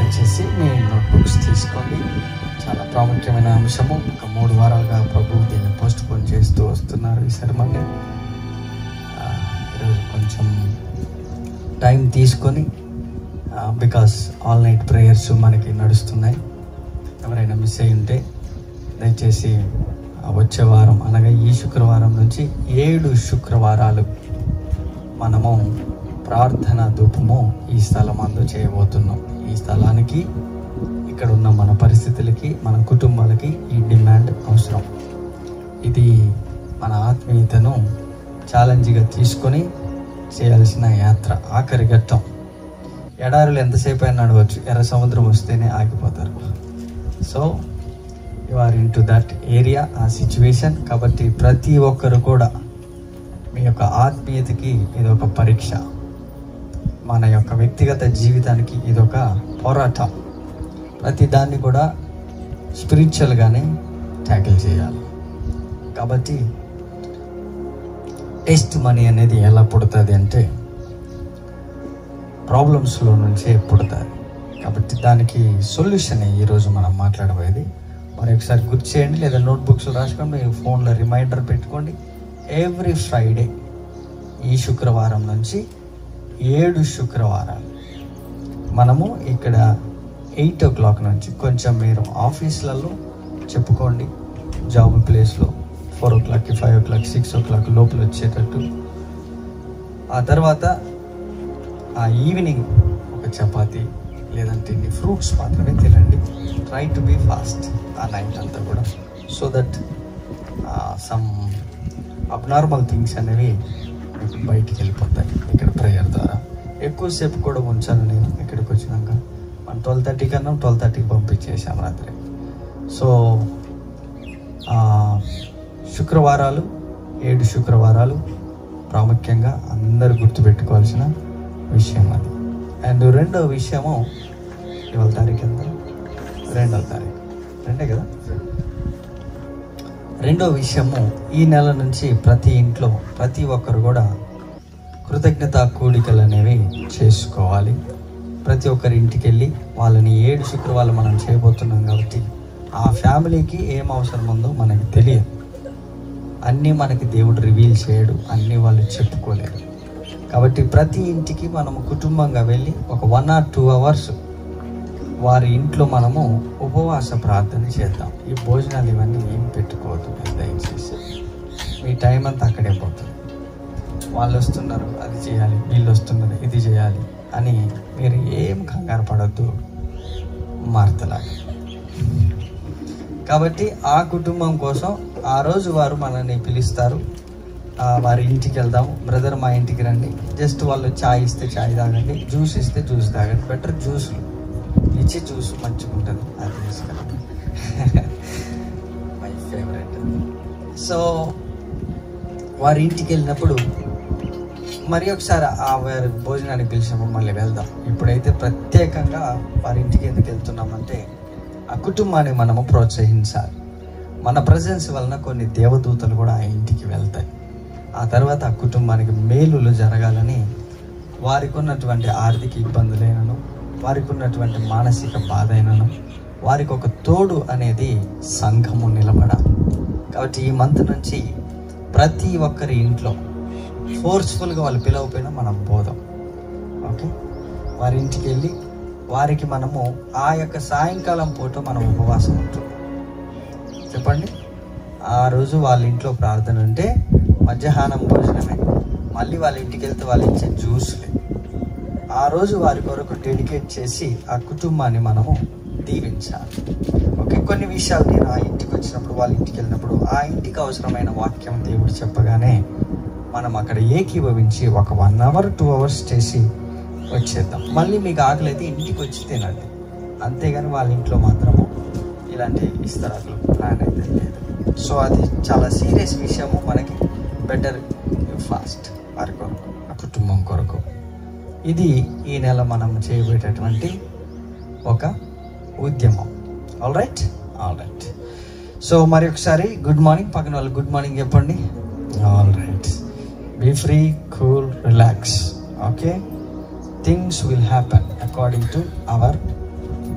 దయచేసి మీ నోట్బుక్స్ తీసుకోండి. చాలా ప్రాముఖ్యమైన అంశము. ఒక 3 వారాలుగా ప్రభు దీన్ని పోస్ట్ పోన్ చేస్తూ వస్తున్నారు ఈ సెర్మన్ని. ఈరోజు కొంచెం టైం తీసుకొని, బికాస్ ఆల్ నైట్ ప్రేయర్స్ మనకి నడుస్తున్నాయి. ఎవరైనా మిస్ అయి ఉంటే దయచేసి వచ్చే వారం అనగా ఈ శుక్రవారం నుంచి 7 శుక్రవారాలు మనము ప్రార్థనా ధూపము ఈ స్థలమందు చేయబోతున్నాం. ఈ స్థలానికి, ఇక్కడ ఉన్న మన పరిస్థితులకి, మన కుటుంబాలకి ఈ డిమాండ్ అవసరం. ఇది మన ఆత్మీయతను ఛాలెంజ్గా తీసుకొని చేయాల్సిన యాత్ర. ఆఖరి ఘట్టం. ఎడారులు ఎంతసేపు అయినా నడవచ్చు, ఎర్ర సముద్రం వస్తేనే ఆగిపోతారు. So you are into that area, ఆ సిచ్యువేషన్. కాబట్టి ప్రతి ఒక్కరు కూడా మీ యొక్క ఆత్మీయతకి ఇదొక పరీక్ష, మన యొక్క వ్యక్తిగత జీవితానికి ఇదొక పోరాటం. ప్రతి దాన్ని కూడా స్పిరిచువల్గానే ట్యాకిల్ చేయాలి. కాబట్టి టెస్ట్ మనీ అనేది ఎలా పుడుతుంది అంటే ప్రాబ్లమ్స్లో నుంచే పుడుతుంది. కాబట్టి దానికి సొల్యూషన్ ఈరోజు మనం మాట్లాడబోయేది. మరి ఒకసారి గుర్తు చేయండి, లేదా నోట్బుక్స్ రాసుకోండి, మీరు ఫోన్లో రిమైండర్ పెట్టుకోండి. ఎవ్రీ ఫ్రైడే ఈ శుక్రవారం నుంచి 7 శుక్రవారాలు మనము ఇక్కడ 8 o'clock నుంచి, కొంచెం మీరు ఆఫీసులలో చెప్పుకోండి, జాబ్ ప్లేస్లో 4 o'clockకి 5 o'clock 6 o'clock లోపల వచ్చేటట్టు. ఆ తర్వాత ఆ ఈవినింగ్ ఒక చపాతీ లేదంటే ఇన్ని ఫ్రూట్స్ మాత్రమే తినండి. ట్రై టు బీ ఫాస్ట్ ఆ నైట్ అంతా కూడా, so that some abnormal things అనేవి మీకు బయటికి వెళ్ళిపోతాయి ఇక్కడ ప్రేయర్ ద్వారా. ఎక్కువసేపు కూడా ఉంచాను నేను ఇక్కడికి వచ్చినాక. మనం 12:30 కన్నా 12:30కి పంపించేసాం రాత్రి. సో శుక్రవారాలు 7 శుక్రవారాలు ప్రాముఖ్యంగా అందరూ గుర్తుపెట్టుకోవాల్సిన విషయం అది. అండ్ రెండవ విషయము, ఇవాళ తారీఖు ఎంత? 2వ తారీఖు, 2 కదా. రెండవ విషయము, ఈ నెల నుంచి ప్రతి ఇంట్లో ప్రతి ఒక్కరు కూడా కృతజ్ఞతా కూడికలు అనేవి చేసుకోవాలి. ప్రతి ఒక్కరి ఇంటికి వెళ్ళి వాళ్ళని 7 శుక్రవారాలు మనం చేయబోతున్నాం కాబట్టి ఆ ఫ్యామిలీకి ఏం అవసరం ఉందో మనకి తెలియదు. అన్నీ మనకి దేవుడు రివీల్ చేయడు, అన్నీ వాళ్ళు చెప్పుకోలేరు. కాబట్టి ప్రతి ఇంటికి మనము కుటుంబంగా వెళ్ళి ఒక 1 or 2 hours వారి ఇంట్లో మనము ఉపవాస ప్రార్థన చేద్దాం. ఈ భోజనాలు ఇవన్నీ ఏం పెట్టుకోవద్దు దయచేసి. మీ టైం అంతా అక్కడే పోతుంది. వాళ్ళు వస్తున్నారు అది చేయాలి, వీళ్ళు వస్తున్నారు ఇది చేయాలి అని మీరు ఏం కంగారు పడద్దు మార్తలాగా. కాబట్టి ఆ కుటుంబం కోసం ఆ రోజు వారు మనల్ని పిలుస్తారు, వారి ఇంటికి వెళ్దాం. బ్రదర్ మా ఇంటికి రండి, జస్ట్ వాళ్ళు చాయ్ ఇస్తే చాయ్ తాగండి, జ్యూస్ ఇస్తే జ్యూస్ తాగండి. బెటర్ జ్యూస్లు ఇచ్చి జ్యూస్ మంచిగా ఉంటుంది, అది తీసుకురండి. My favourite. సో వారి ఇంటికి వెళ్ళినప్పుడు మరి ఒకసారి వారి భోజనానికి పిలిచినప్పుడు మళ్ళీ వెళ్దాం. ఇప్పుడైతే ప్రత్యేకంగా వారి ఇంటికి ఎందుకు వెళ్తున్నామంటే ఆ కుటుంబాన్ని మనము ప్రోత్సహించాలి. మన ప్రజెన్స్ వలన కొన్ని దేవదూతలు కూడా ఆ ఇంటికి వెళ్తాయి. ఆ తర్వాత ఆ కుటుంబానికి మేలులు జరగాలని, వారికి ఉన్నటువంటి ఆర్థిక ఇబ్బందులైనను, వారికి ఉన్నటువంటి మానసిక బాధ అయినను, వారికి ఒక తోడు అనేది సంఘము నిలబడాలి. కాబట్టి ఈ మంత్ నుంచి ప్రతి ఒక్కరి ఇంట్లో ఫోర్స్ఫుల్గా వాళ్ళు పిలవపోయినా మనం పోదాం. ఓకే, వారి ఇంటికి వెళ్ళి వారికి మనము ఆ యొక్క సాయంకాలం పూట మనం ఉపవాసం ఉంటున్నాం. చెప్పండి, ఆ రోజు వాళ్ళ ఇంట్లో ప్రార్థన ఉంటే మధ్యాహ్నం భోజనమే, మళ్ళీ వాళ్ళ ఇంటికి వెళ్తే వాళ్ళు ఇచ్చే జ్యూస్లే. ఆ రోజు వారి కొరకు డెడికేట్ చేసి ఆ కుటుంబాన్ని మనము దీవించాలి. ఓకే, కొన్ని విషయాలు నేను ఆ ఇంటికి వచ్చినప్పుడు, వాళ్ళ ఇంటికి వెళ్ళినప్పుడు ఆ ఇంటికి అవసరమైన వాక్యం దేవుడు చెప్పగానే మనం అక్కడ ఏకీభవించి ఒక 1 hour 2 hours చేసి వచ్చేద్దాం. మళ్ళీ మీకు ఆకలి అయితే ఇంటికి వచ్చి తినండి, అంతేగాని వాళ్ళ ఇంట్లో మాత్రము ఇలాంటి ఇస్తరాకులు ప్లాన్ అయితే లేదు. సో అది చాలా సీరియస్ విషయము. మనకి బెటర్ ఫాస్ట్ వారి కొరకు, ఆ కుటుంబం కొరకు. ఇది ఈ నెల మనం చేయబోయేటటువంటి ఒక ఉద్యమం. All right. సో మరి ఒకసారి గుడ్ మార్నింగ్, పక్కన వాళ్ళు గుడ్ మార్నింగ్ చెప్పండి. All right, be free, cool, relax. Okay, things will happen according to our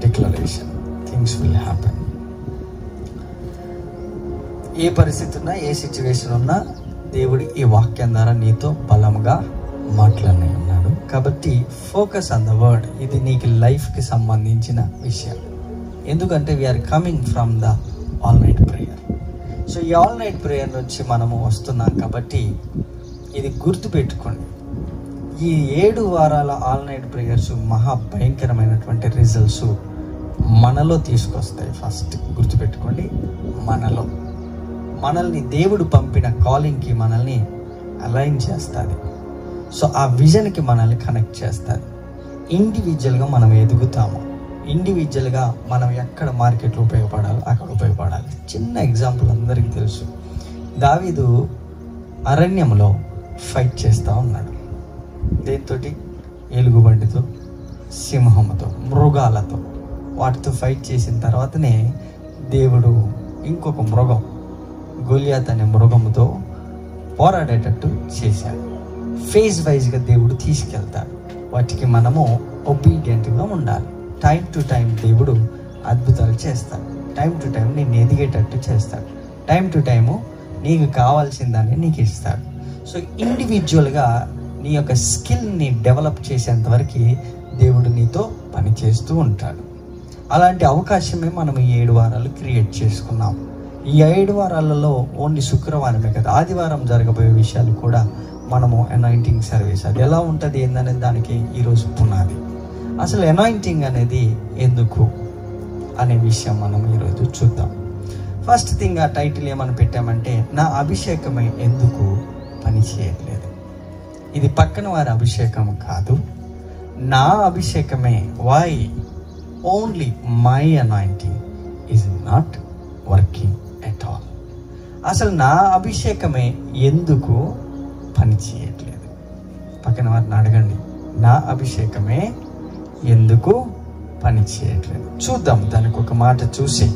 declaration, things will happen. ఏ పరిస్థితి ఉన్నా, ఏ సిచ్యువేషన్ ఉన్నా దేవుడు ఈ వాక్యం ద్వారా నీతో బలంగా మాట్లాడి ఉన్నాడు. కాబట్టి ఫోకస్ ఆన్ ద వర్డ్. ఇది నీకు లైఫ్కి సంబంధించిన విషయం. ఎందుకంటే we are coming from the all night prayer. So ఈ ఆల్ నైట్ ప్రేయర్ నుంచి మనము వస్తున్నాం కాబట్టి ఇది గుర్తుపెట్టుకోండి. ఈ 7 వారాల ఆల్ నైట్ ప్రేయర్స్ మహా భయంకరమైనటువంటి రిజల్ట్స్ మనలో తీసుకొస్తాయి. ఫస్ట్ గుర్తుపెట్టుకోండి, మనల్ని దేవుడు పంపిన కాలింగ్కి మనల్ని అలైన్ చేస్తుంది. సో ఆ విజన్కి మనల్ని కనెక్ట్ చేస్తుంది. ఇండివిజువల్గా మనం ఎదుగుతాము. ఇండివిజువల్గా మనం ఎక్కడ మార్కెట్లో ఉపయోగపడాలో అక్కడ ఉపయోగపడాలి. చిన్న ఎగ్జాంపుల్ అందరికీ తెలుసు. దావీదు అరణ్యంలో ఫైట్ చేస్తూ ఉన్నాడు. దేంతో? ఎలుగుబంటితో, సింహంతో, మృగాలతో. వాటితో ఫైట్ చేసిన తర్వాతనే దేవుడు ఇంకొక మృగం, గొలియాత్ అనే మృగముతో పోరాడేటట్టు చేశాడు. ఫేజ్ వైజ్గా దేవుడు తీసుకెళ్తాడు. వాటికి మనము ఒబీడియంట్గా ఉండాలి. టైం టు టైం దేవుడు అద్భుతాలు చేస్తాడు. టైం టు టైం నేను ఎదిగేటట్టు చేస్తాడు. టైం టు టైము నీకు కావాల్సిందని నీకు ఇస్తాడు. సో ఇండివిజువల్గా నీ యొక్క స్కిల్ని డెవలప్ చేసేంతవరకు దేవుడు నీతో పని చేస్తూ ఉంటాడు. అలాంటి అవకాశమే మనం ఈ 7 వారాలు క్రియేట్ చేసుకున్నాం. ఈ 7 వారాలలో ఓన్లీ శుక్రవారమే కదా, ఆదివారం జరగబోయే విషయాలు కూడా మనము అనాయింటింగ్ సర్వీస్, అది ఎలా ఉంటుంది ఏందనేది దానికి ఈరోజు పునాది. అసలు అనాయింటింగ్ అనేది ఎందుకు అనే విషయం మనం ఈరోజు చూద్దాం. ఫస్ట్ థింగ్, ఆ టైటిల్ ఏమని పెట్టామంటే, నా అభిషేకమే ఎందుకు పని చేయట్లేదు. ఇది పక్కన వారి అభిషేకం కాదు, నా అభిషేకమే. Why? Only my anointing is not working at all. అసలు నా అభిషేకమే ఎందుకు పని చేయట్లేదు. పక్కన వారిని అడగండి, నా అభిషేకమే ఎందుకు పని చేయట్లేదు. చూద్దాం, దానికి ఒక మాట చూసి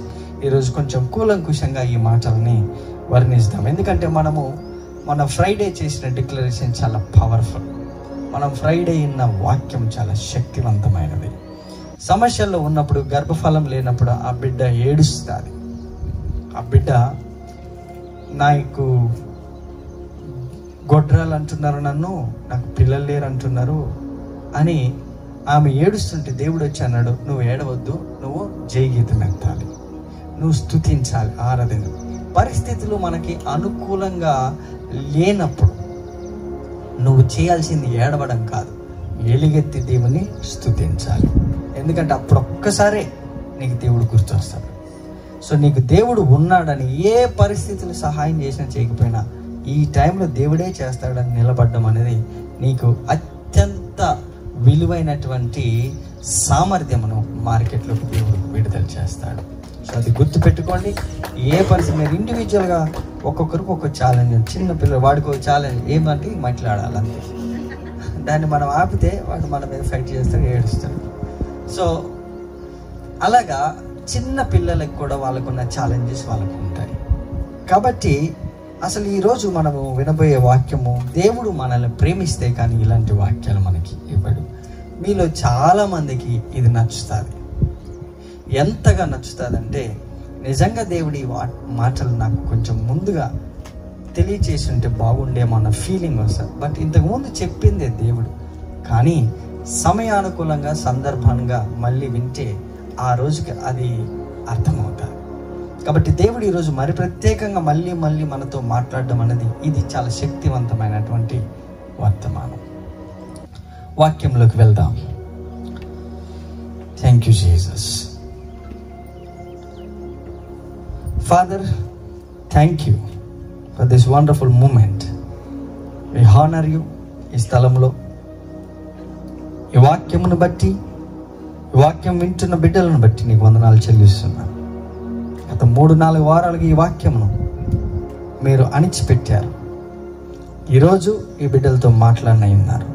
ఈరోజు కొంచెం కూలంకుషంగా ఈ మాటల్ని వర్ణిస్తాం. ఎందుకంటే మన ఫ్రైడే చేసిన డిక్లరేషన్ చాలా పవర్ఫుల్. మనం ఫ్రైడే ఇన్న వాక్యం చాలా శక్తివంతమైనది. సమస్యల్లో ఉన్నప్పుడు, గర్భఫలం లేనప్పుడు ఆ బిడ్డ ఏడుస్తుంది. ఆ బిడ్డ నాకు గొడ్రాలు అంటున్నారు, నాకు పిల్లలు లేరు అంటున్నారు అని ఆమె ఏడుస్తుంటే దేవుడు వచ్చి అన్నాడు, నువ్వు ఏడవద్దు, నువ్వు జయగీతం ఎత్తాలి, నువ్వు స్తుతించాలి, ఆరాధన. పరిస్థితులు మనకి అనుకూలంగా లేనప్పుడు నువ్వు చేయాల్సింది ఏడవడం కాదు, ఎలుగెత్తి దేవుని స్తుతించాలి. ఎందుకంటే అప్పుడు ఒక్కసారే నీకు దేవుడు గుర్తొస్తాడు. సో నీకు దేవుడు ఉన్నాడని ఏ పరిస్థితులు సహాయం చేసినా చేయకపోయినా ఈ టైంలో దేవుడే చేస్తాడని నిలబడడం అనేది నీకు అత్యంత విలువైనటువంటి సామర్థ్యమును మార్కెట్లోకి దేవుడు విడుదల చేస్తాడు. సో అది గుర్తుపెట్టుకోండి. ఏ పరిస్థితి మీరు ఇండివిజువల్గా ఒక్కొక్కరికి ఒక్కొక్క ఛాలెంజ్. చిన్న పిల్లలు వాడికి ఒక ఛాలెంజ్ ఏమంటే మాట్లాడాలి అంతే. దాన్ని మనం ఆపితే వాడు మన మీద ఫైట్ చేస్తాడు, ఏడుస్తాడు. సో అలాగా చిన్న పిల్లలకు కూడా వాళ్ళకున్న ఛాలెంజెస్ వాళ్ళకు ఉంటాయి. కాబట్టి అసలు ఈరోజు మనము వినబోయే వాక్యము, దేవుడు మనల్ని ప్రేమిస్తే కానీ ఇలాంటి వాక్యాలు మనకి ఇవ్వడు. మీలో చాలామందికి ఇది నచ్చుతుంది. ఎంతగా నచ్చుతుందంటే, నిజంగా దేవుడి మాటలు నాకు కొంచెం ముందుగా తెలియచేసి ఉంటే బాగుండేమో అన్న ఫీలింగ్ వస్తుంది. బట్ ఇంతకుముందు చెప్పిందే దేవుడు, కానీ సమయానుకూలంగా సందర్భంగా మళ్ళీ వింటే ఆ రోజుకి అది అర్థమవుతుంది. కాబట్టి దేవుడు ఈరోజు మరి ప్రత్యేకంగా మళ్ళీ మనతో మాట్లాడడం అనేది ఇది చాలా శక్తివంతమైనటువంటి వర్తమానం. వాక్యంలోకి వెళ్దాం. Thank you Jesus. Father, thank you for this wonderful moment. We honor you ఈ స్థలంలో. ఈ వాక్యమును బట్టి, ఈ వాక్యం వింటున్న బిడ్డలను బట్టి నీకు వందనాలు చెల్లిస్తున్నాను. గత 3-4 వారాలుగా ఈ వాక్యమును మీరు అణిచిపెట్టారు. ఈరోజు ఈ బిడ్డలతో మాట్లాడినన్నారు.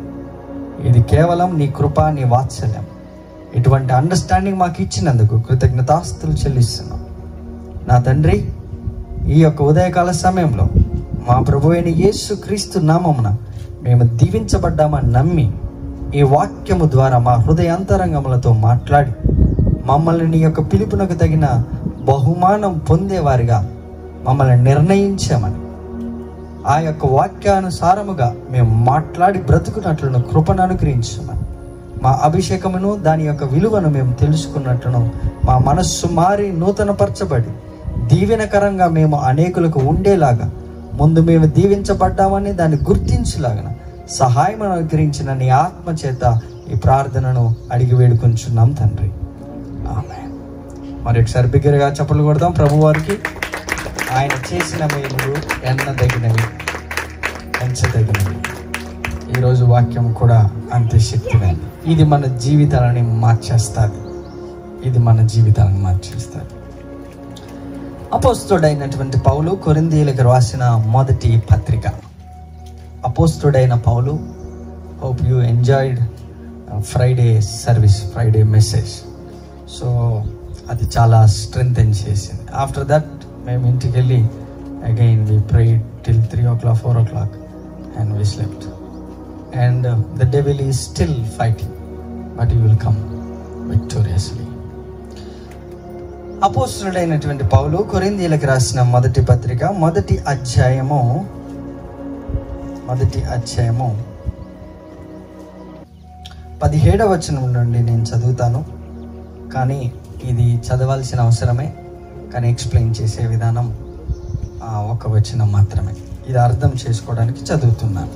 ఇది కేవలం నీ కృప, నీ వాత్సల్యం. ఇటువంటి అండర్స్టాండింగ్ మాకు ఇచ్చినందుకు కృతజ్ఞతాస్తుతులు చెల్లిస్తున్నాం. నా తండ్రి, ఈ యొక్క ఉదయకాల సమయంలో మా ప్రభువైన యేసు క్రీస్తు నామమున మేము దీవించబడ్డామని నమ్మి ఈ వాక్యము ద్వారా మా హృదయాంతరంగములతో మాట్లాడి మమ్మల్ని నీ యొక్క పిలుపునకు తగిన బహుమానం పొందేవారిగా మమ్మల్ని నిర్ణయించామని, ఆ యొక్క వాక్యానుసారముగా మేము మాట్లాడి బ్రతుకున్నట్లును కృపను అనుగ్రహించమని, మా అభిషేకమును దాని యొక్క విలువను మేము తెలుసుకున్నట్లును మా మనస్సు మారి నూతనపరచబడి దీవెనకరంగా మేము అనేకులకు ఉండేలాగా, ముందు మేము దీవించబడ్డామని దాన్ని గుర్తించేలాగా సహాయం అనుగ్రహించిన నీ ఆత్మ చేత ఈ ప్రార్థనను అడిగి వేడుకొంచున్నాం తండ్రి. ఆమేన్. మరి ఒకసారి బిగ్గరగా చప్పట్లు కొడదాం ప్రభువారికి. ఆయన చేసిన మేలులు ఎన్నదగినవి, ఎంచదగినవి. ఈరోజు వాక్యం కూడా అంతే శక్తివంతం. ఇది మన జీవితాలని మార్చేస్తుంది. అపోస్తలుడైనటువంటి పౌలు కొరింథీయులకు రాసిన మొదటి పత్రిక. అపోస్తలుడైన పౌలు, hope you enjoyed Friday service, Friday message. So అది చాలా స్ట్రెంగ్తెన్ చేసింది. ఆఫ్టర్ దట్ మేము ఇంటికి వెళ్ళి again we prayed till 3 o'clock 4 o'clock and we slept. And the devil is still fighting, but you will come victoriously. అపోస్తలుడైనటువంటి పౌలు కొరింథీయులకు రాసిన మొదటి పత్రిక మొదటి అధ్యాయము 17వ వచనం నుండి నేను చదువుతాను. కానీ ఇది చదవాల్సిన అవసరమే, కానీ ఎక్స్ప్లెయిన్ చేసే విధానం ఒక వచనం మాత్రమే. ఇది అర్థం చేసుకోవడానికి చదువుతున్నాను.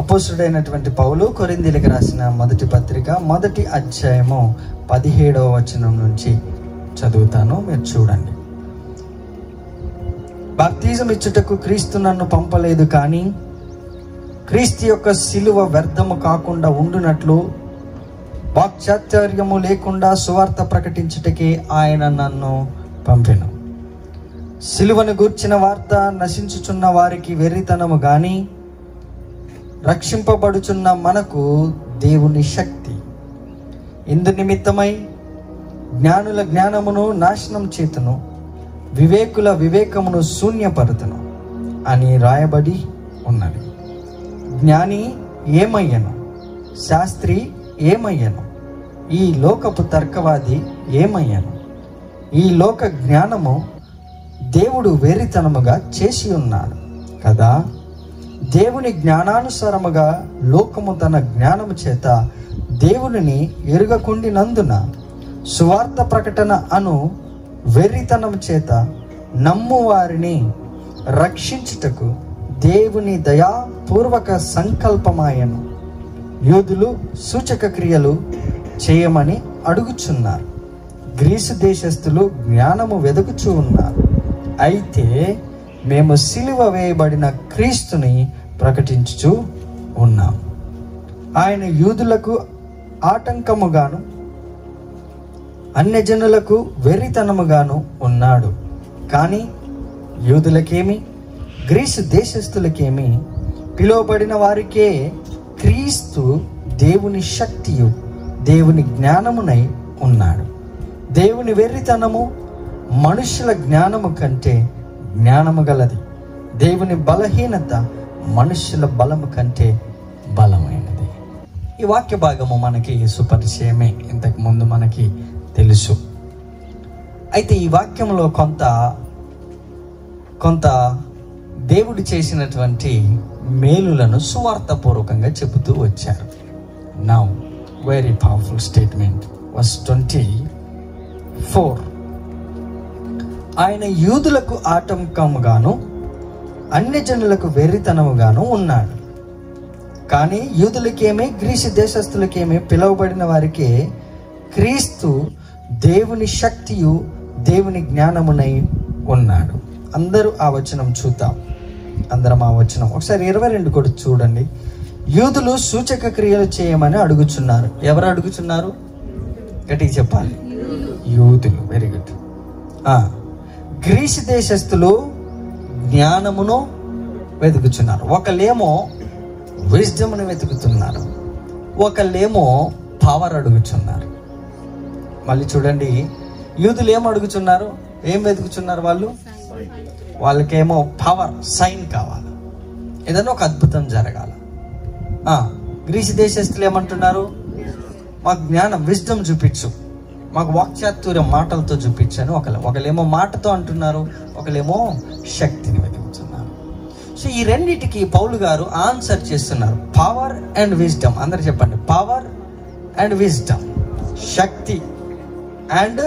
అపోస్తలుడైనటువంటి పౌలు కొరింథీయులకు రాసిన మొదటి పత్రిక మొదటి అధ్యాయము 17వ వచనం నుంచి చదువుతాను, మీరు చూడండి. బాప్తిజం ఇచ్చుటకు క్రీస్తు నన్ను పంపలేదు, కానీ క్రీస్తు యొక్క శిలువ వ్యర్థము కాకుండా ఉండునట్లు వాక్చాతుర్యము లేకుండా సువార్త ప్రకటించుటకే ఆయన నన్ను పంపెను. శిలువను గూర్చిన వార్త నశించుచున్న వారికి వెర్రితనము గాని, రక్షింపబడుచున్న మనకు దేవుని శక్తి. ఇందు నిమిత్తమై జ్ఞానుల జ్ఞానమును నాశనం చేతును, వివేకుల వివేకమును శూన్యపరుతును అని రాయబడి ఉన్నది. జ్ఞాని ఏమయ్యను, శాస్త్రి ఏమయ్యను, ఈ లోకపు తర్కవాది ఏమయ్యను. ఈ లోక జ్ఞానము దేవుడు వెర్రితనముగా చేసి ఉన్నాడు కదా. దేవుని జ్ఞానానుసారముగా లోకము తన జ్ఞానము చేత దేవునిని ఎరుగకుండినందున సువార్త ప్రకటన అను వెర్రితనం చేత నమ్ము వారిని రక్షించుటకు దేవుని దయాపూర్వక సంకల్పమాయను. యూదులు సూచక క్రియలు చేయమని అడుగుచున్నారు, గ్రీసు దేశస్థులు జ్ఞానము వెదుకుచూ ఉన్నారు. అయితే మేము సిలువ వేయబడిన క్రీస్తుని ప్రకటించుచూ ఉన్నాం. ఆయన యూదులకు ఆటంకముగాను అన్యజనులకు వెర్రితనముగాను ఉన్నాడు. కానీ యూదులకేమి గ్రీసు దేశస్థులకేమి పిలువబడిన వారికే క్రీస్తు దేవుని శక్తియు దేవుని జ్ఞానమునై ఉన్నాడు. దేవుని వెర్రితనము మనుషుల జ్ఞానము కంటే జ్ఞానము గలది, దేవుని బలహీనత మనుషుల బలము కంటే బలమైనది. ఈ వాక్య భాగము మనకి సుపరిచయమే, ఇంతకు ముందు మనకి తెలుసు. అయితే ఈ వాక్యంలో కొంత దేవుడు చేసినటువంటి మేలులను సువార్తపూర్వకంగా చెబుతూ వచ్చారు. Now very powerful statement, verse 24. ఆయన యూదులకు ఆటంకముగాను అన్యజనులకు వెర్రితనముగాను ఉన్నాడు. కానీ యూదులకేమే గ్రీసు దేశస్థులకేమే పిలువబడిన వారికే క్రీస్తు దేవుని శక్తియు దేవుని జ్ఞానమునై ఉన్నాడు. అందరూ ఆ వచనం చూద్దాం. అందరం ఆ వచనం ఒకసారి 22 కూడా చూడండి. యూదులు సూచక క్రియలు చేయమని అడుగుచున్నారు. ఎవరు అడుగుచున్నారు? గట్టిగా చెప్పాలి. యూదులు. Very good. గ్రీసు దేశస్థులు జ్ఞానమును వెతుకుచున్నారు. ఒకళ్ళేమో విజ్డమ్ను వెతుకుతున్నారు, ఒకళ్ళేమో పవర్ అడుగుచున్నారు. మళ్ళీ చూడండి, యూదులు ఏం అడుగుచున్నారు, ఏం వెతుకుచున్నారు? వాళ్ళకేమో పవర్, సైన్ కావాలి, ఏదైనా ఒక అద్భుతం జరగాల. గ్రీసు దేశస్తులు ఏమంటున్నారు? మాకు జ్ఞానం, విజ్డమ్ చూపించు, మాకు వాక్చాతుర్యం మాటలతో చూపించాను. ఒకళ్ళేమో మాటతో అంటున్నారు, ఒకళ్ళేమో శక్తిని వెతుకుతున్నారు. సో ఈ రెండిటికి పౌలు గారు ఆన్సర్ చేస్తున్నారు. Power and wisdom. అందరు చెప్పండి, power and wisdom. Shakti and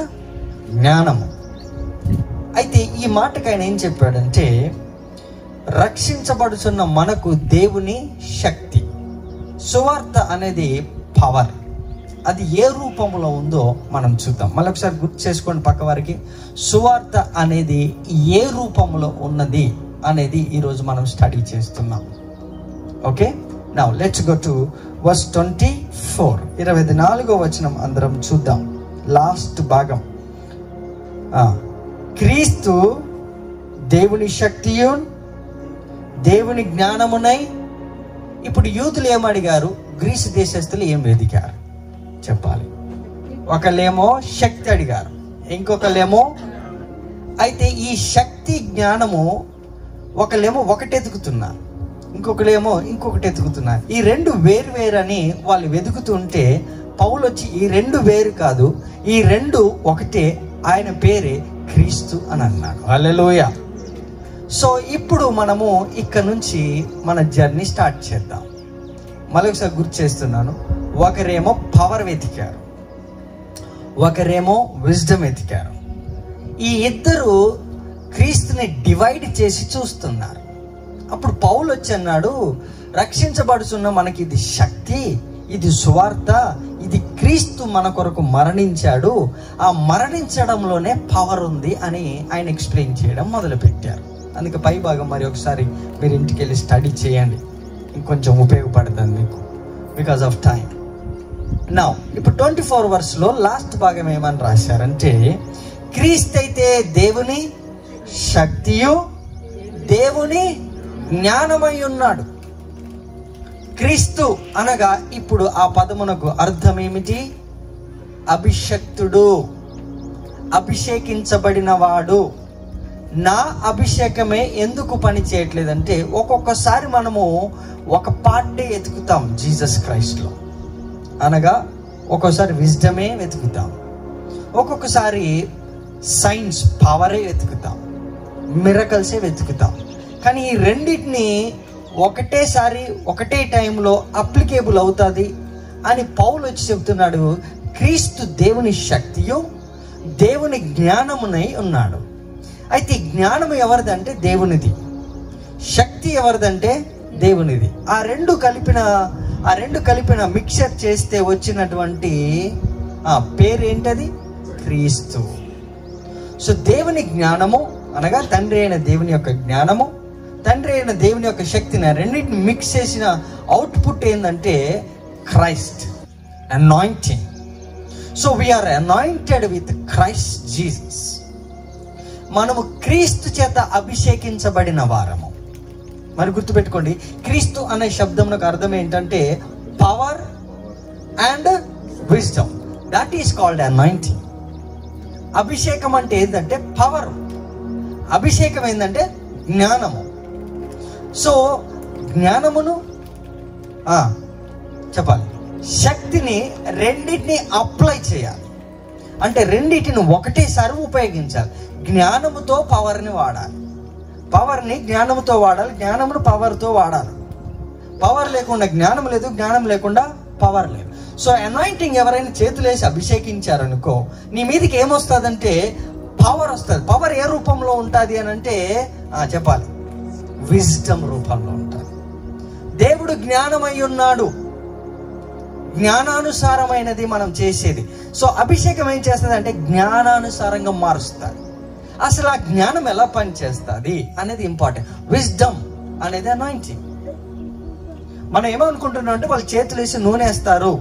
జ్ఞానము. అయితే ఈ మాటకి ఆయన ఏం చెప్పాడంటే, రక్షించబడుతున్న మనకు దేవుని శక్తి, సువార్త అనేది పవర్. అది ఏ రూపంలో ఉందో మనం చూద్దాం. మళ్ళీ ఒకసారి గుర్తు చేసుకోండి పక్క వారికి. సువార్త అనేది ఏ రూపంలో ఉన్నది అనేది ఈరోజు మనం స్టడీ చేస్తున్నాం. Okay, now let's go to verse 24. 24వ వచనం అందరం చూద్దాం. లాస్ట్ భాగం. క్రీస్తు దేవుని శక్తియు దేవుని జ్ఞానమునై. ఇప్పుడు యూదులు ఏమడిగారు, గ్రీసు దేశస్తులు ఏం వెతికారు చెప్పాలి. ఒకళ్ళేమో శక్తి అడిగారు, ఇంకొకళ్ళేమో. అయితే ఈ శక్తి జ్ఞానము ఒకళ్ళేమో ఒకటి ఎదుగుతున్నారు, ఇంకొకళ్ళేమో ఇంకొకటి ఎదుగుతున్నారు. ఈ రెండు వేరు వేరని వాళ్ళు వెతుకుతుంటే పౌలు వచ్చి ఈ రెండు వేరు కాదు, ఈ రెండు ఒకటే, ఆయన పేరే క్రీస్తు అని అన్నాడు. హల్లెలూయా. సో ఇప్పుడు మనము ఇక్కడ నుంచి మన జర్నీ స్టార్ట్ చేద్దాం. మళ్ళీ ఒకసారి గుర్తు చేస్తున్నాను. ఒకరేమో పవర్ వెతికారు, ఒకరేమో విజ్డమ్ వెతికారు. ఈ ఇద్దరు క్రీస్తుని డివైడ్ చేసి చూస్తున్నారు. అప్పుడు పౌలు వచ్చి అన్నాడు, రక్షించబడుతున్న మనకి ఇది శక్తి, ఇది సువార్త, ఇది క్రీస్తు మన కొరకు మరణించాడు, ఆ మరణించడంలోనే పవర్ ఉంది అని ఆయన ఎక్స్ప్లెయిన్ చేయడం మొదలుపెట్టారు. అందుకే పై భాగం మరి ఒకసారి మీరు ఇంటికి వెళ్ళి స్టడీ చేయండి, ఇంకొంచెం ఉపయోగపడుతుంది మీకు, బికాస్ ఆఫ్ టైం. నౌ ఇప్పుడు 24 వర్స్లో లాస్ట్ భాగం ఏమని రాశారంటే, క్రీస్తు అయితే దేవుని శక్తియు దేవుని జ్ఞానమై ఉన్నాడు. క్రీస్తు అనగా ఇప్పుడు ఆ పదమునకు అర్థం ఏమిటి? అభిషక్తుడు, అభిషేకించబడిన వాడు. నా అభిషేకమే ఎందుకు పని చేయట్లేదంటే, ఒక్కొక్కసారి మనము ఒక పార్టే వెతుకుతాం జీసస్ క్రైస్ట్లో, అనగా ఒక్కోసారి విజ్డమే వెతుకుతాం, ఒక్కొక్కసారి సైన్స్ పవరే వెతుకుతాం, మిరకల్సే వెతుకుతాం. కానీ ఈ రెండింటిని ఒకటేసారి ఒకటే టైంలో అప్లికేబుల్ అవుతుంది అని పౌలు వచ్చి చెబుతున్నాడు. క్రీస్తు దేవుని శక్తియు దేవుని జ్ఞానమునై ఉన్నాడు. అయితే జ్ఞానము ఎవరిదంటే దేవునిది, శక్తి ఎవరిదంటే దేవునిది. ఆ రెండు కలిపిన మిక్చర్ చేస్తే వచ్చినటువంటి పేరేంటది? క్రీస్తు. సో దేవుని జ్ఞానము అనగా తండ్రి అయిన దేవుని యొక్క జ్ఞానము, తండ్రి అయిన దేవుని యొక్క శక్తిని రెండింటిని మిక్స్ చేసిన అవుట్పుట్ ఏంటంటే Christ, anointing. So we are anointed with Christ Jesus. మనము క్రీస్తు చేత అభిషేకించబడిన వారము. మరి గుర్తుపెట్టుకోండి, క్రీస్తు అనే శబ్దంకు అర్థం ఏంటంటే power and wisdom. That is called anointing. అభిషేకం అంటే ఏంటంటే పవర్, అభిషేకం ఏంటంటే జ్ఞానము. సో జ్ఞానమును చెప్పాలి, శక్తిని రెండింటిని అప్లై చేయాలి. అంటే రెండింటిని ఒకటేసారి ఉపయోగించాలి. జ్ఞానముతో పవర్ని వాడాలి, పవర్ని జ్ఞానముతో వాడాలి, జ్ఞానమును పవర్తో వాడాలి. పవర్ లేకుండా జ్ఞానం లేదు, జ్ఞానం లేకుండా పవర్ లేదు. సో అనాయింటింగ్ ఎవరైనా చేతులేసి అభిషేకించారనుకో, నీ మీదకి ఏమొస్తుందంటే పవర్ వస్తుంది. పవర్ ఏ రూపంలో ఉంటుంది అని అంటే చెప్పాలి, విజ్డమ్ రూపంలో ఉంటుంది. దేవుడు జ్ఞానమై ఉన్నాడు, జ్ఞానానుసారమైనది మనం చేసేది. సో అభిషేకం ఏం చేస్తుంది అంటే జ్ఞానానుసారంగా మారుస్తుంది. అసలు ఆ జ్ఞానం ఎలా పనిచేస్తుంది అనేది ఇంపార్టెంట్. విజ్డమ్ అనేది అనాయింటింగ్. మనం ఏమనుకుంటున్నాం అంటే వాళ్ళు చేతులు వేసి నూనె వేస్తారు,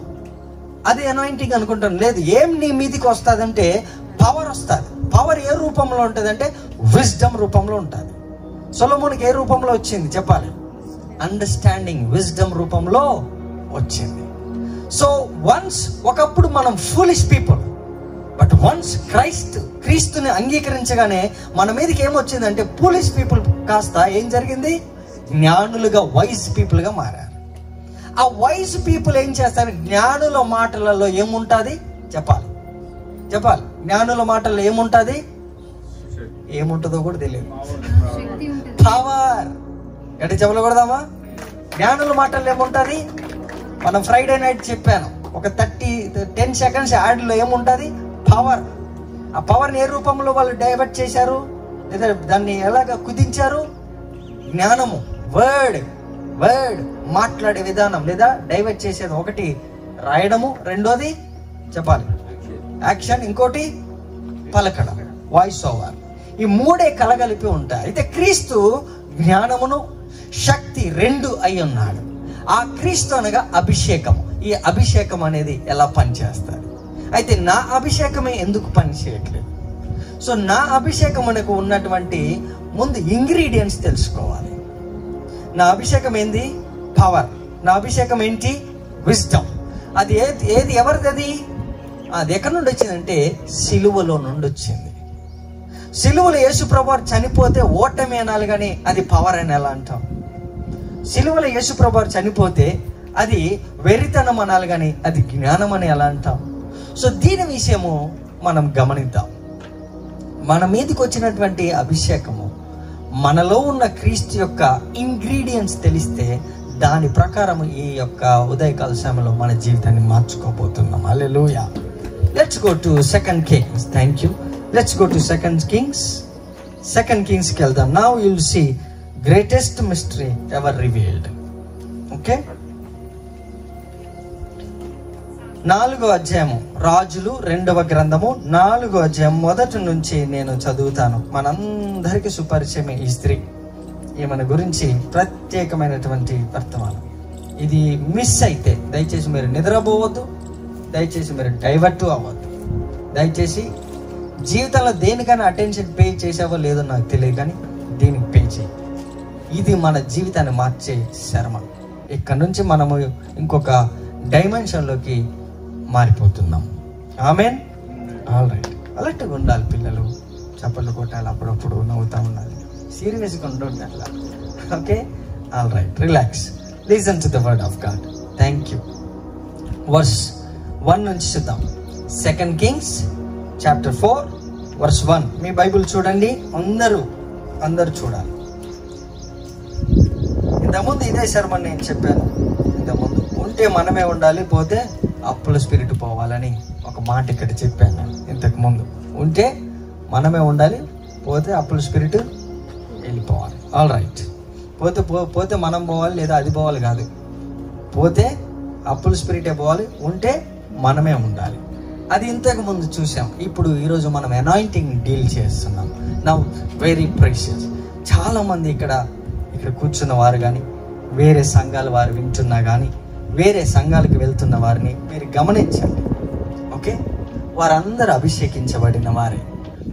అది అనాయింటింగ్ అనుకుంటాం. లేదు, ఏం నీ మీదికి వస్తుంది అంటే పవర్ వస్తుంది. పవర్ ఏ రూపంలో ఉంటుంది అంటే విజ్డమ్ రూపంలో ఉంటుంది. సొలొమోనుకి ఏ రూపంలో వచ్చింది చెప్పాలి? అండర్స్టాండింగ్, విజ్డమ్ రూపంలో వచ్చింది. సో వన్స్ ఒకప్పుడు మనం ఫూలిష్ పీపుల్, బట్ వన్స్ క్రీస్తుని అంగీకరించగానే మన మీదకి ఏమొచ్చిందంటే ఫూలిష్ పీపుల్ కాస్త ఏం జరిగింది? జ్ఞానులుగా, వైజ్ పీపుల్గా మారారు. ఆ వైజ్ పీపుల్ ఏం చేస్తారు? జ్ఞానుల మాటలలో ఏముంటుంది చెప్పాలి? చెప్పాలి. జ్ఞానుల మాటల్లో ఏముంటుంది, ఏముంటుందో కూడా తెలియదు. పవర్ అంటే చెప్పకూడదామా? జ్ఞానుల మాటల్లో ఏముంటుంది? మనం ఫ్రైడే నైట్ చెప్పాను, ఒక 10 సెకండ్స్ యాడ్లో ఏముంటుంది? పవర్. ఆ పవర్ని ఏ రూపంలో వాళ్ళు డైవర్ట్ చేశారు, లేదా దాన్ని ఎలాగ కుదించారు? జ్ఞానము, వర్డ్ మాట్లాడే విధానం, లేదా డైవర్ట్ చేసేది. ఒకటి రాయడము, రెండోది చెప్పాలి యాక్షన్, ఇంకోటి పలకడం, వాయిస్ ఓవర్. ఈ 3 కలగలిపి ఉంటాయి. అయితే క్రీస్తు జ్ఞానమును శక్తి 2 అయి ఉన్నాడు. ఆ క్రీస్తు అనగా అభిషేకము. ఈ అభిషేకం అనేది ఎలా పనిచేస్తుంది? అయితే నా అభిషేకమే ఎందుకు పని చేయట్లేదు? సో నా అభిషేకమునకు ఉన్నటువంటి ముందు ఇంగ్రీడియంట్స్ తెలుసుకోవాలి. నా అభిషేకం ఏంది? పవర్. నా అభిషేకం ఏంటి? విజ్డమ్. అది ఏది ఎవరిది? అది ఎక్కడి నుండి వచ్చిందంటే సిలువలో నుండి వచ్చింది. సిలువలో యేసుప్రభు చనిపోతే ఓటమి అనాలి, కానీ అది పవర్ అని ఎలా అంటాం? సిలువలో యేసుప్రభు చనిపోతే అది వెరితనం అనాలి, కానీ అది జ్ఞానం అని ఎలా అంటాం? సో దీని విషయము మనం గమనిద్దాం. మన మీదకి వచ్చినటువంటి అభిషేకము, మనలో ఉన్న క్రీస్తు యొక్క ఇంగ్రీడియంట్స్ తెలిస్తే దాని ప్రకారం ఈ యొక్క ఉదయకాల సమయంలో మన జీవితాన్ని మార్చుకోబోతున్నాం. Hallelujah. Let's go to 2 Kings. Thank you. Let's go to 2 Kings. 2 Kingsకి వెళ్దాం. Now you will see greatest mystery ever revealed. Okay, 4వ అధ్యాయము, రాజులు 2వ గ్రంథము 4వ అధ్యాయం మొదటి నుంచి నేను చదువుతాను. మనందరికీ సుపరిచయమే ఈ స్త్రీ. ఈమెను గురించి ప్రత్యేకమైనటువంటి వర్తమానం. ఇది మిస్ అయితే దయచేసి మీరు నిద్రపోవద్దు, దయచేసి మీరు డైవర్ట్ అవ్వద్దు. దయచేసి జీవితంలో దేనికైనా అటెన్షన్ పే చేసావో లేదో నాకు తెలియదు, కానీ దీనికి పే చేయి. ఇది మన జీవితాన్ని మార్చే శర్మ. ఇక్కడ నుంచి మనము ఇంకొక డైమెన్షన్లోకి మారిపోతున్నాం. ఆమెన్. All right. అలర్ట్గా ఉండాలి పిల్లలు, చప్పట్లు కొట్టాలి, అప్పుడప్పుడు నవ్వుతూ ఉండాలి, సీరియస్గా ఉండొద్దు అట్లా. Okay, all right, relax, listen to the word of God. Thank you. Verse 1 నుంచి చూద్దాం. 2 Kings చాప్టర్ 4 వర్స్ 1. మీ బైబిల్ చూడండి, అందరూ చూడాలి. ఇంతకుముందు ఇదే శర్మని నేను చెప్పాను. ఇంతకుముందు ఉంటే మనమే ఉండాలి, పోతే అప్పుల స్పిరిట్ పోవాలని ఒక మాట ఇక్కడ చెప్పాను. ఇంతకు ముందు ఉంటే మనమే ఉండాలి, పోతే అప్పుల స్పిరిట్ వెళ్ళిపోవాలి. All right. పోతే మనం పోవాలి, లేదా అది పోవాలి కాదు, పోతే అప్పుల స్పిరిటే పోవాలి, ఉంటే మనమే ఉండాలి. అది ఇంతకు ముందు చూసాం. ఇప్పుడు ఈరోజు మనం అనాయింటింగ్ డీల్ చేస్తున్నాం. Now very precious. చాలామంది ఇక్కడ కూర్చున్న వారు కానీ, వేరే సంఘాల వారు వింటున్నా కానీ, వేరే సంఘాలకు వెళ్తున్న వారిని మీరు గమనించండి. ఓకే, వారందరూ అభిషేకించబడిన వారే.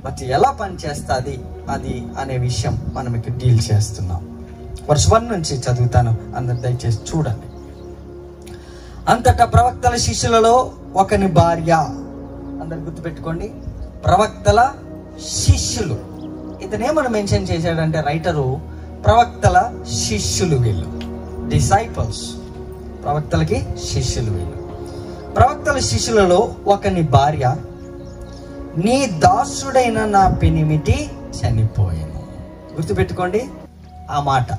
బట్ ఎలా పనిచేస్తుంది అది అనే విషయం మనం ఇక్కడ డీల్ చేస్తున్నాం. వర్స్ 1 నుంచి చదువుతాను, అందరు దయచేసి చూడండి. అంతటా ప్రవక్తల శిష్యులలో ఒకని భార్య. అందరు గుర్తుపెట్టుకోండి, ప్రవక్తల శిష్యులు. ఇతనేమని మెన్షన్ చేశాడంటే రైటరు, ప్రవక్తల శిష్యులు వీళ్ళు, డిసైపుల్స్. ప్రవక్తలకి శిష్యులు వీళ్ళు. ప్రవక్తల శిష్యులలో ఒకని భార్య, నీ దాసుడైన నా పెనిమిటి చనిపోయాను. గుర్తుపెట్టుకోండి ఆ మాట,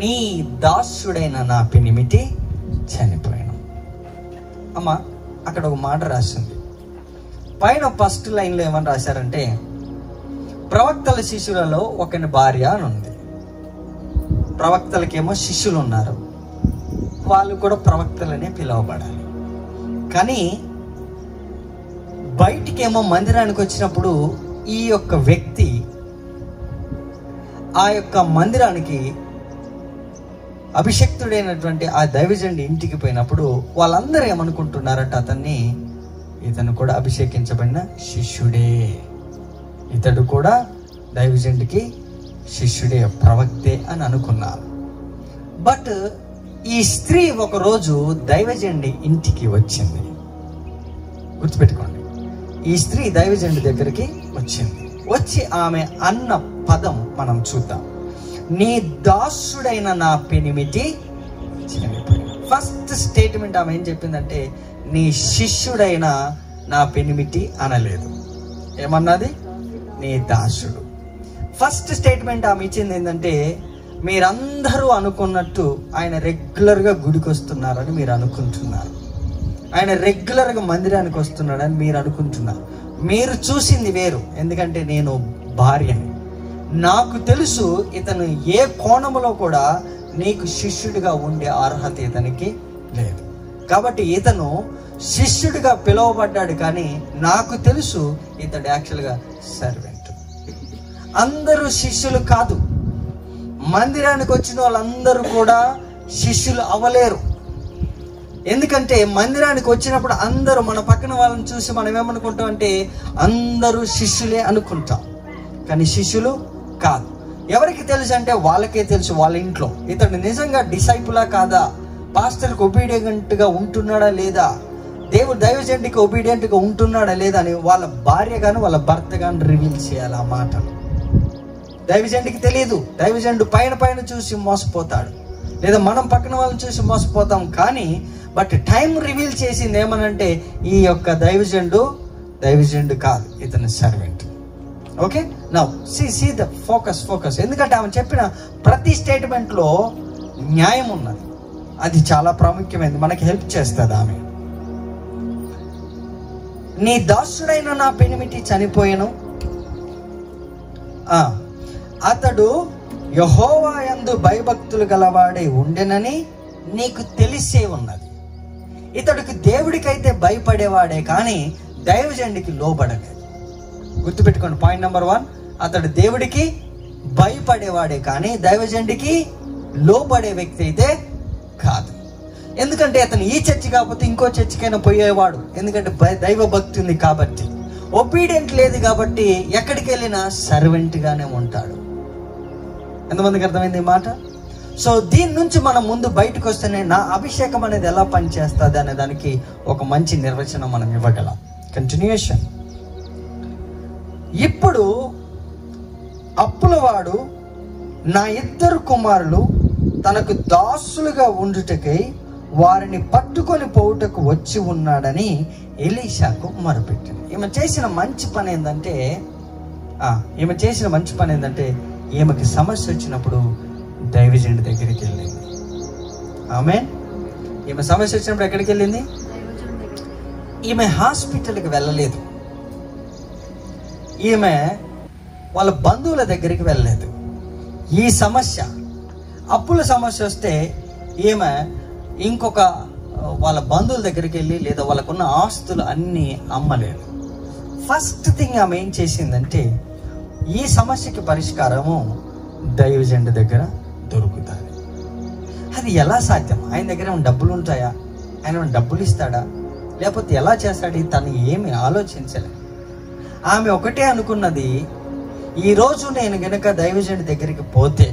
నీ దాసుడైన నా పెనిమిటి చనిపోయాను. అమ్మ అక్కడ ఒక మాట రాసింది పైన. ఫస్ట్ లైన్లో ఏమని రాశారంటే, ప్రవక్తల శిష్యులలో ఒకని భార్య అని ఉంది. ప్రవక్తలకేమో శిష్యులు ఉన్నారు, వాళ్ళు కూడా ప్రవక్తలనే పిలువబడాలి. కానీ బయటికేమో మందిరానికి వచ్చినప్పుడు ఈ యొక్క వ్యక్తి ఆ యొక్క మందిరానికి అభిషక్తుడైనటువంటి ఆ దైవజనుడి ఇంటికి పోయినప్పుడు వాళ్ళందరూ ఏమనుకుంటున్నారంటే, ఇతను కూడా అభిషేకించబడిన శిష్యుడే, ఇతడు కూడా దైవజనుడికి శిష్యుడే, ప్రవక్తే అని అనుకున్నారు. బట్ ఈ స్త్రీ ఒకరోజు దైవజనుడి ఇంటికి వచ్చింది. గుర్తుపెట్టుకోండి, ఈ స్త్రీ దైవజనుడి దగ్గరికి వచ్చింది. వచ్చి ఆమె అన్న పదం మనం చూద్దాం. నీ దాసుడైన నా పెనిమిటి చనిపోయాడు. ఫస్ట్ స్టేట్మెంట్ ఆమె ఏం చెప్పిందంటే, నీ శిష్యుడైన నా పెనిమిటి అనలేదు. ఏమన్నది? నీ దాసుడు. ఫస్ట్ స్టేట్మెంట్ ఆమె ఇచ్చింది ఏంటంటే, మీరందరూ అనుకున్నట్టు ఆయన రెగ్యులర్గా గుడికి వస్తున్నారని మీరు అనుకుంటున్నారు, ఆయన రెగ్యులర్గా మందిరానికి వస్తున్నాడని మీరు అనుకుంటున్నారు. మీరు చూసింది వేరు. ఎందుకంటే నేను భార్యని, నాకు తెలుసు ఇతను ఏ కోణములో కూడా నీకు శిష్యుడిగా ఉండే అర్హత ఇతనికి లేదు. కాబట్టి ఇతను శిష్యుడిగా పిలువబడ్డాడు, కానీ నాకు తెలుసు ఇతడు యాక్చువల్గా సర్వెంట్. అందరూ శిష్యులు కాదు. మందిరానికి వచ్చిన వాళ్ళందరూ కూడా శిష్యులు అవ్వలేరు. ఎందుకంటే మందిరానికి వచ్చినప్పుడు అందరూ మన పక్కన వాళ్ళని చూసి మనం ఏమనుకుంటాం అంటే అందరూ శిష్యులే అనుకుంటాం, కానీ శిష్యులు కాదు. ఎవరికి తెలుసు అంటే వాళ్ళకే తెలుసు, వాళ్ళ ఇంట్లో ఇతడు నిజంగా డిసైపులా కాదా, పాస్టర్కి ఒబీడియంట్గా ఉంటున్నాడా లేదా, దేవుడు దైవజనుడికి ఒబీడియంట్గా ఉంటున్నాడా లేదా అని వాళ్ళ భార్య కానీ వాళ్ళ భర్త కానీ రివీల్ చేయాలి. ఆ మాటలు దైవజనుడికి తెలియదు. దైవజనుడు పైన చూసి మోసపోతాడు, లేదా మనం పక్కన వాళ్ళని చూసి మోసపోతాం. కానీ బట్ టైం రివీల్ చేసింది ఏమనంటే ఈ యొక్క దైవజనుడు కాదు, ఇతను servant. Okay, now see the focus. ఎందుకంటే ఆమె చెప్పిన ప్రతి స్టేట్మెంట్లో న్యాయం ఉన్నది. అది చాలా ప్రాముఖ్యమైనది, మనకి హెల్ప్ చేస్తుంది. ఆమె, నీ దాసుడైన నా పెనిమిటి చనిపోయెను, అతడు యెహోవా యందు భయభక్తులు గలవాడై ఉండెనని నీకు తెలిసే ఉన్నది. ఇతడికి దేవుడికైతే భయపడేవాడే కానీ దైవజనుడికి లోబడలేదు. గుర్తుపెట్టుకోండి, పాయింట్ నెంబర్ 1, అతడు దేవుడికి భయపడేవాడే కానీ దైవజనుడికి లోబడే వ్యక్తి అయితే కాదు. ఎందుకంటే అతను ఈ చర్చి కాకపోతే ఇంకో చర్చికైనా పోయేవాడు, ఎందుకంటే దైవ భక్తి ఉంది కాబట్టి. ఒబీడియంట్ లేదు కాబట్టి ఎక్కడికి వెళ్ళినా సర్వెంట్గానే ఉంటాడు. ఎంతమందికి అర్థమైంది ఈ మాట? సో దీని నుంచి మనం ముందు బయటకు వస్తేనే నా అభిషేకం అనేది ఎలా పనిచేస్తుంది అనే దానికి ఒక మంచి నిర్వచనం మనం ఇవ్వగలం. కంటిన్యూషన్. ఇప్పుడు అప్పులవాడు నా 2 కుమారులు తనకు దాసులుగా ఉండుటకై వారిని పట్టుకొని పోవుటకు వచ్చి ఉన్నాడని ఎలీషాకు మొరపెట్టింది. ఈమె చేసిన మంచి పని ఏంటంటే ఈమెకి సమస్య వచ్చినప్పుడు దైవజనుడి దగ్గరికి వెళ్ళింది. ఆమేన్. ఈమె సమస్య వచ్చినప్పుడు ఎక్కడికి వెళ్ళింది? ఈమె హాస్పిటల్కి వెళ్ళలేదు, ఈమె వాళ్ళ బంధువుల దగ్గరికి వెళ్ళలేదు. ఈ సమస్య, అప్పుల సమస్య వస్తే ఈమె ఇంకొక వాళ్ళ బంధువుల దగ్గరికి వెళ్ళి లేదా వాళ్ళకున్న ఆస్తులు అన్నీ అమ్మలేదు. ఫస్ట్ థింగ్ ఆమె ఏం చేసిందంటే ఈ సమస్యకి పరిష్కారము దైవజనుడి దగ్గర దొరుకుతుంది. అది ఎలా సాధ్యం? ఆయన దగ్గర ఏమైనా డబ్బులు ఉంటాయా? ఆయన ఏమైనా డబ్బులు ఇస్తాడా? లేకపోతే ఎలా చేస్తాడు? తను ఏమి ఆలోచించలే. ఆమె ఒకటే అనుకున్నది, ఈరోజు నేను గనక దైవజనుడి దగ్గరికి పోతే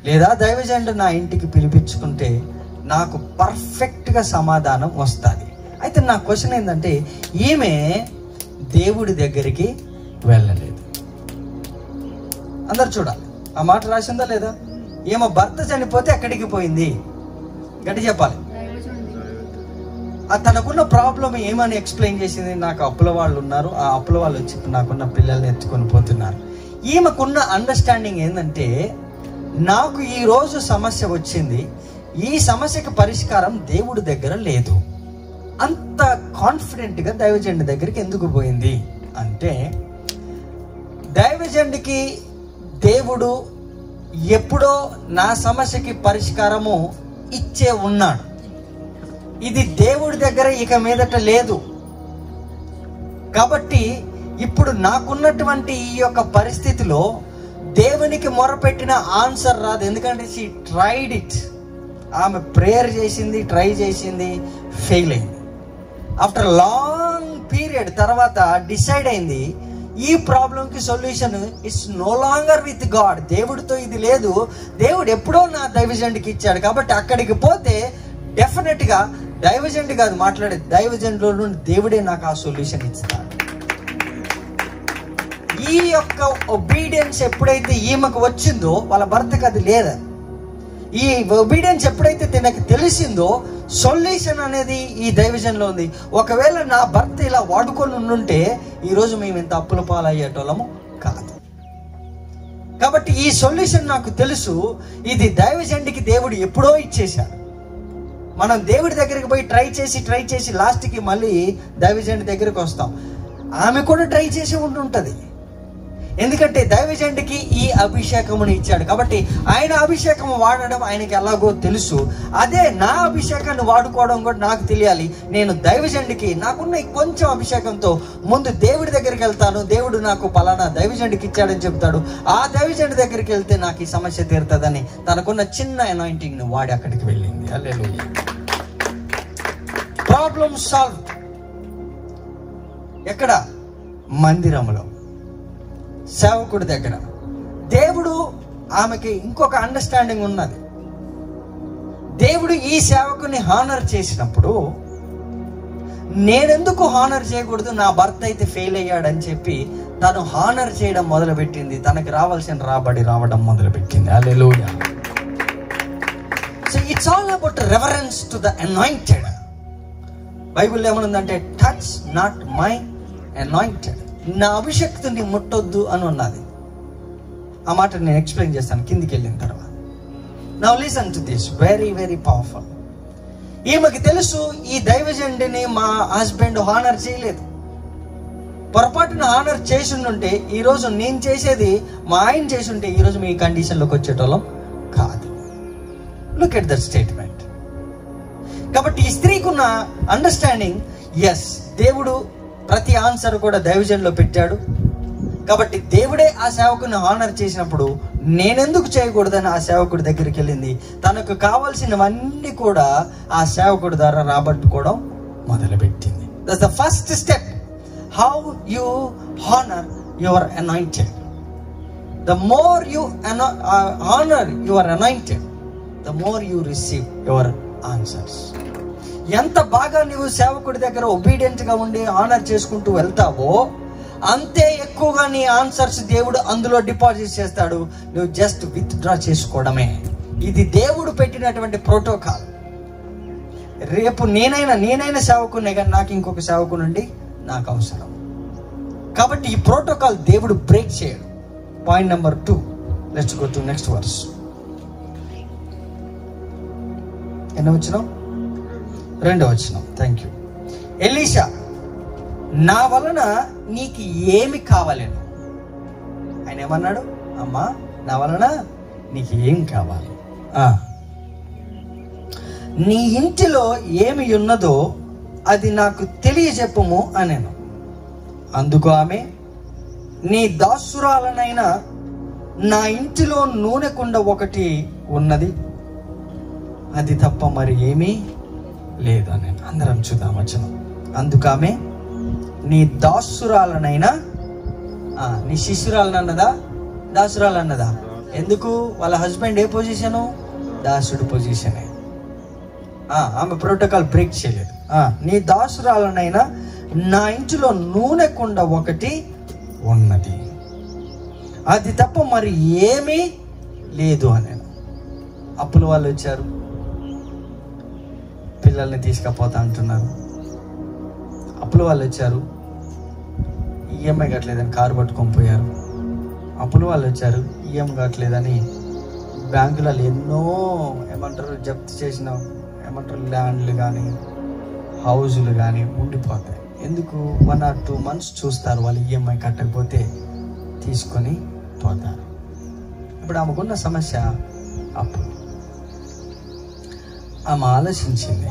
లేదా దైవజనుడు నా ఇంటికి పిలిపించుకుంటే నాకు పర్ఫెక్ట్గా సమాధానం వస్తుంది. అయితే నా క్వశ్చన్ ఏంటంటే ఈమె దేవుడి దగ్గరికి వెళ్ళలేదు. అందరు చూడాలి, ఆ మాట రాసిందా లేదా? ఈమె భర్త చనిపోతే ఎక్కడికి పోయింది? గట్టి చెప్పాలి. తనకున్న ప్రాబ్లం ఏమని ఎక్స్ప్లెయిన్ చేసింది? నాకు అప్పుల వాళ్ళు ఉన్నారు, ఆ అప్పుల వాళ్ళు వచ్చి నాకున్న పిల్లల్ని ఎత్తుకొని పోతున్నారు. ఈమెకున్న అండర్స్టాండింగ్ ఏంటంటే నాకు ఈరోజు సమస్య వచ్చింది, ఈ సమస్యకి పరిష్కారం దేవుడి దగ్గర లేదు. అంత కాన్ఫిడెంట్గా దైవజనుడి దగ్గరికి ఎందుకు పోయింది అంటే దైవజనుడికి దేవుడు ఎప్పుడో నా సమస్యకి పరిష్కారము ఇచ్చే ఉన్నాడు. ఇది దేవుడి దగ్గర ఇక మీదట లేదు. కాబట్టి ఇప్పుడు నాకున్నటువంటి ఈ యొక్క పరిస్థితిలో దేవునికి మొరపెట్టిన ఆన్సర్ రాదు. ఎందుకంటే షీ ట్రైడ్ ఇట్. ఆమె ప్రేయర్ చేసింది, ట్రై చేసింది, ఫెయిల్ అయింది. ఆఫ్టర్ లాంగ్ పీరియడ్ తర్వాత డిసైడ్ అయింది ఈ ప్రాబ్లంకి solution it's no longer with God. దేవుడితో ఇది లేదు, దేవుడు ఎప్పుడో నా దైవజనుడికి ఇచ్చాడు. కాబట్టి అక్కడికి పోతే డెఫినెట్గా దైవజనుడి కాదు మాట్లాడే, దైవజనుడిలో నుండి దేవుడే నాకు ఆ సొల్యూషన్ ఇస్తాడు. ఈ యొక్క ఒబీడియన్స్ ఎప్పుడైతే ఈమెకు వచ్చిందో వాళ్ళ భర్తకు అది లేదా. ఈ ఒబీడియన్స్ ఎప్పుడైతే తనకు తెలిసిందో సొల్యూషన్ అనేది ఈ దైవజన్లో ఉంది. ఒకవేళ నా భర్త ఇలా వాడుకొని ఉండుంటే ఈరోజు మేము ఇంత అప్పుల పాలయ్యేటోళ్ళము కాదు. కాబట్టి ఈ సొల్యూషన్ నాకు తెలుసు. ఇది దైవజనుడికి దేవుడు ఎప్పుడో ఇచ్చేశాడు. మనం దేవుడి దగ్గరికి పోయి ట్రై చేసి లాస్ట్కి మళ్ళీ దైవజనుడి దగ్గరికి వస్తాం. ఆమె కూడా ట్రై చేసి ఉంటుంటుంది. ఎందుకంటే దైవజనుడికి ఈ అభిషేకమును ఇచ్చాడు. కాబట్టి ఆయన అభిషేకం వాడడం ఆయనకి ఎలాగో తెలుసు. అదే నా అభిషేకాన్ని వాడుకోవడం కూడా నాకు తెలియాలి. నేను దైవజనుడికి నాకున్న కొంచెం అభిషేకంతో ముందు దేవుడి దగ్గరికి వెళ్తాను. దేవుడు నాకు పలానా దైవజనుడికి ఇచ్చాడని చెప్తాడు. ఆ దైవజనుడి దగ్గరికి వెళ్తే నాకు ఈ సమస్య తీరుతుందని తనకున్న చిన్న అనాయింటింగ్ ని వాడి అక్కడికి వెళ్ళింది. హల్లెలూయా. Problem solve. ఎక్కడ? మందిరంలో, సేవకుడి దగ్గర. దేవుడు ఆమెకి ఇంకొక అండర్స్టాండింగ్ ఉన్నది. దేవుడు ఈ సేవకుని హానర్ చేసినప్పుడు నేనెందుకు హానర్ చేయకూడదు, నా భర్త అయితే ఫెయిల్ అయ్యాడని చెప్పి తను హానర్ చేయడం మొదలుపెట్టింది. తనకి రావాల్సిన రాబడి రావడం మొదలుపెట్టింది. Hallelujah. So it's all about reverence to the anointed. Bible ఏమనుందంటే టచ్ నాట్ మై అనాయింటెడ్, నా అభిషక్తుని ముట్టొద్దు అని ఉన్నది. ఆ మాట నేను ఎక్స్ప్లెయిన్ చేస్తాను కిందికి వెళ్ళిన తర్వాత. Now listen to this, very very powerful. ఈమెకి తెలుసు ఈ దైవజనుడిని మా హస్బెండ్ హానర్ చేయలేదు. పొరపాటున హానర్ చేసిండుంటే ఈరోజు నేను చేసేది మా ఆయన చేసుంటే ఈరోజు మీ కండిషన్లోకి వచ్చేటోళ్ళం కాదు. Look at that statement. కాబట్టి ఈ స్త్రీకి ఉన్న అండర్స్టాండింగ్, ఎస్ దేవుడు ప్రతి ఆన్సర్ కూడా దైవజనులో పెట్టాడు. కాబట్టి దేవుడే ఆ సేవకుని హానర్ చేసినప్పుడు నేనెందుకు చేయకూడదని ఆ సేవకుడి దగ్గరికి వెళ్ళింది. తనకు కావాల్సినవన్నీ కూడా ఆ సేవకుడి ద్వారా రాబట్టుకోవడం మొదలుపెట్టింది. That's the first step. How you honour your anointed. The more you honour your anointed, the more you receive your answers. ఎంత బాగా నువ్వు సేవకుడి దగ్గర ఒబీడియంట్ గా ఉండి ఆనర్ చేసుకుంటూ వెళ్తావో అంతే ఎక్కువగా నీ ఆన్సర్స్ దేవుడు అందులో డిపాజిట్ చేస్తాడు. నువ్వు జస్ట్ విత్డ్రా చేసుకోవడమే. ఇది దేవుడు పెట్టినటువంటి ప్రోటోకాల్. రేపు నేనైనా సేవకునే కానీ నాకు ఇంకొక సేవకునుండి నాకు అవసరం. కాబట్టి ఈ ప్రోటోకాల్ దేవుడు బ్రేక్ చేయడు. Point number 2. Let's go to next verse. ఎన్నో వచ్చినాం? 2వ వచనం. Thank you. ఎలీషా, నా వలన నీకు ఏమి కావాలను? ఆయన ఏమన్నాడు? అమ్మా, నా వలన నీకు ఏం కావాలి? నీ ఇంటిలో ఏమి ఉన్నదో అది నాకు తెలియజెప్పుము అనేను. అందుకు ఆమె, నీ దాసురాలనైనా నా ఇంటిలో నూనె కుండ ఒకటి ఉన్నది, అది తప్ప మరి ఏమీ లేదు అని. అందరం చూద్దాం వచనం. అందుకామె, నీ దాసురాలనైనా, నీ శిష్యురాలనన్నదా దాసురాలన్నదా? ఎందుకు? వాళ్ళ హస్బెండ్ ఏ పొజిషను? దాసుడు పొజిషనే. ఆమె ప్రోటోకాల్ బ్రేక్ చేయలేదు. నీ దాసురాలనైనా నా ఇంటిలో నూనె కుండ ఒకటి ఉన్నది, అది తప్ప మరి ఏమీ లేదు అని. అప్పుల వాళ్ళు వచ్చారు, పిల్లల్ని తీసుకపోతా అంటున్నారు. అప్పుల వాళ్ళు వచ్చారు, ఈఎంఐ కట్టలేదని కారు పట్టుకొని పోయారు. అప్పుల వాళ్ళు వచ్చారు, ఈఎంఐ కట్టలేదని బ్యాంకులలో ఎన్నో జప్తు చేసిన ల్యాండ్లు కానీ హౌజులు కానీ ఉండిపోతాయి. ఎందుకు? 1 or 2 months చూస్తారు, వాళ్ళు ఈఎంఐ కట్టకపోతే తీసుకొని పోతారు. ఇప్పుడు ఆమెకున్న సమస్య అప్పు. ఆమె ఆలోచించింది,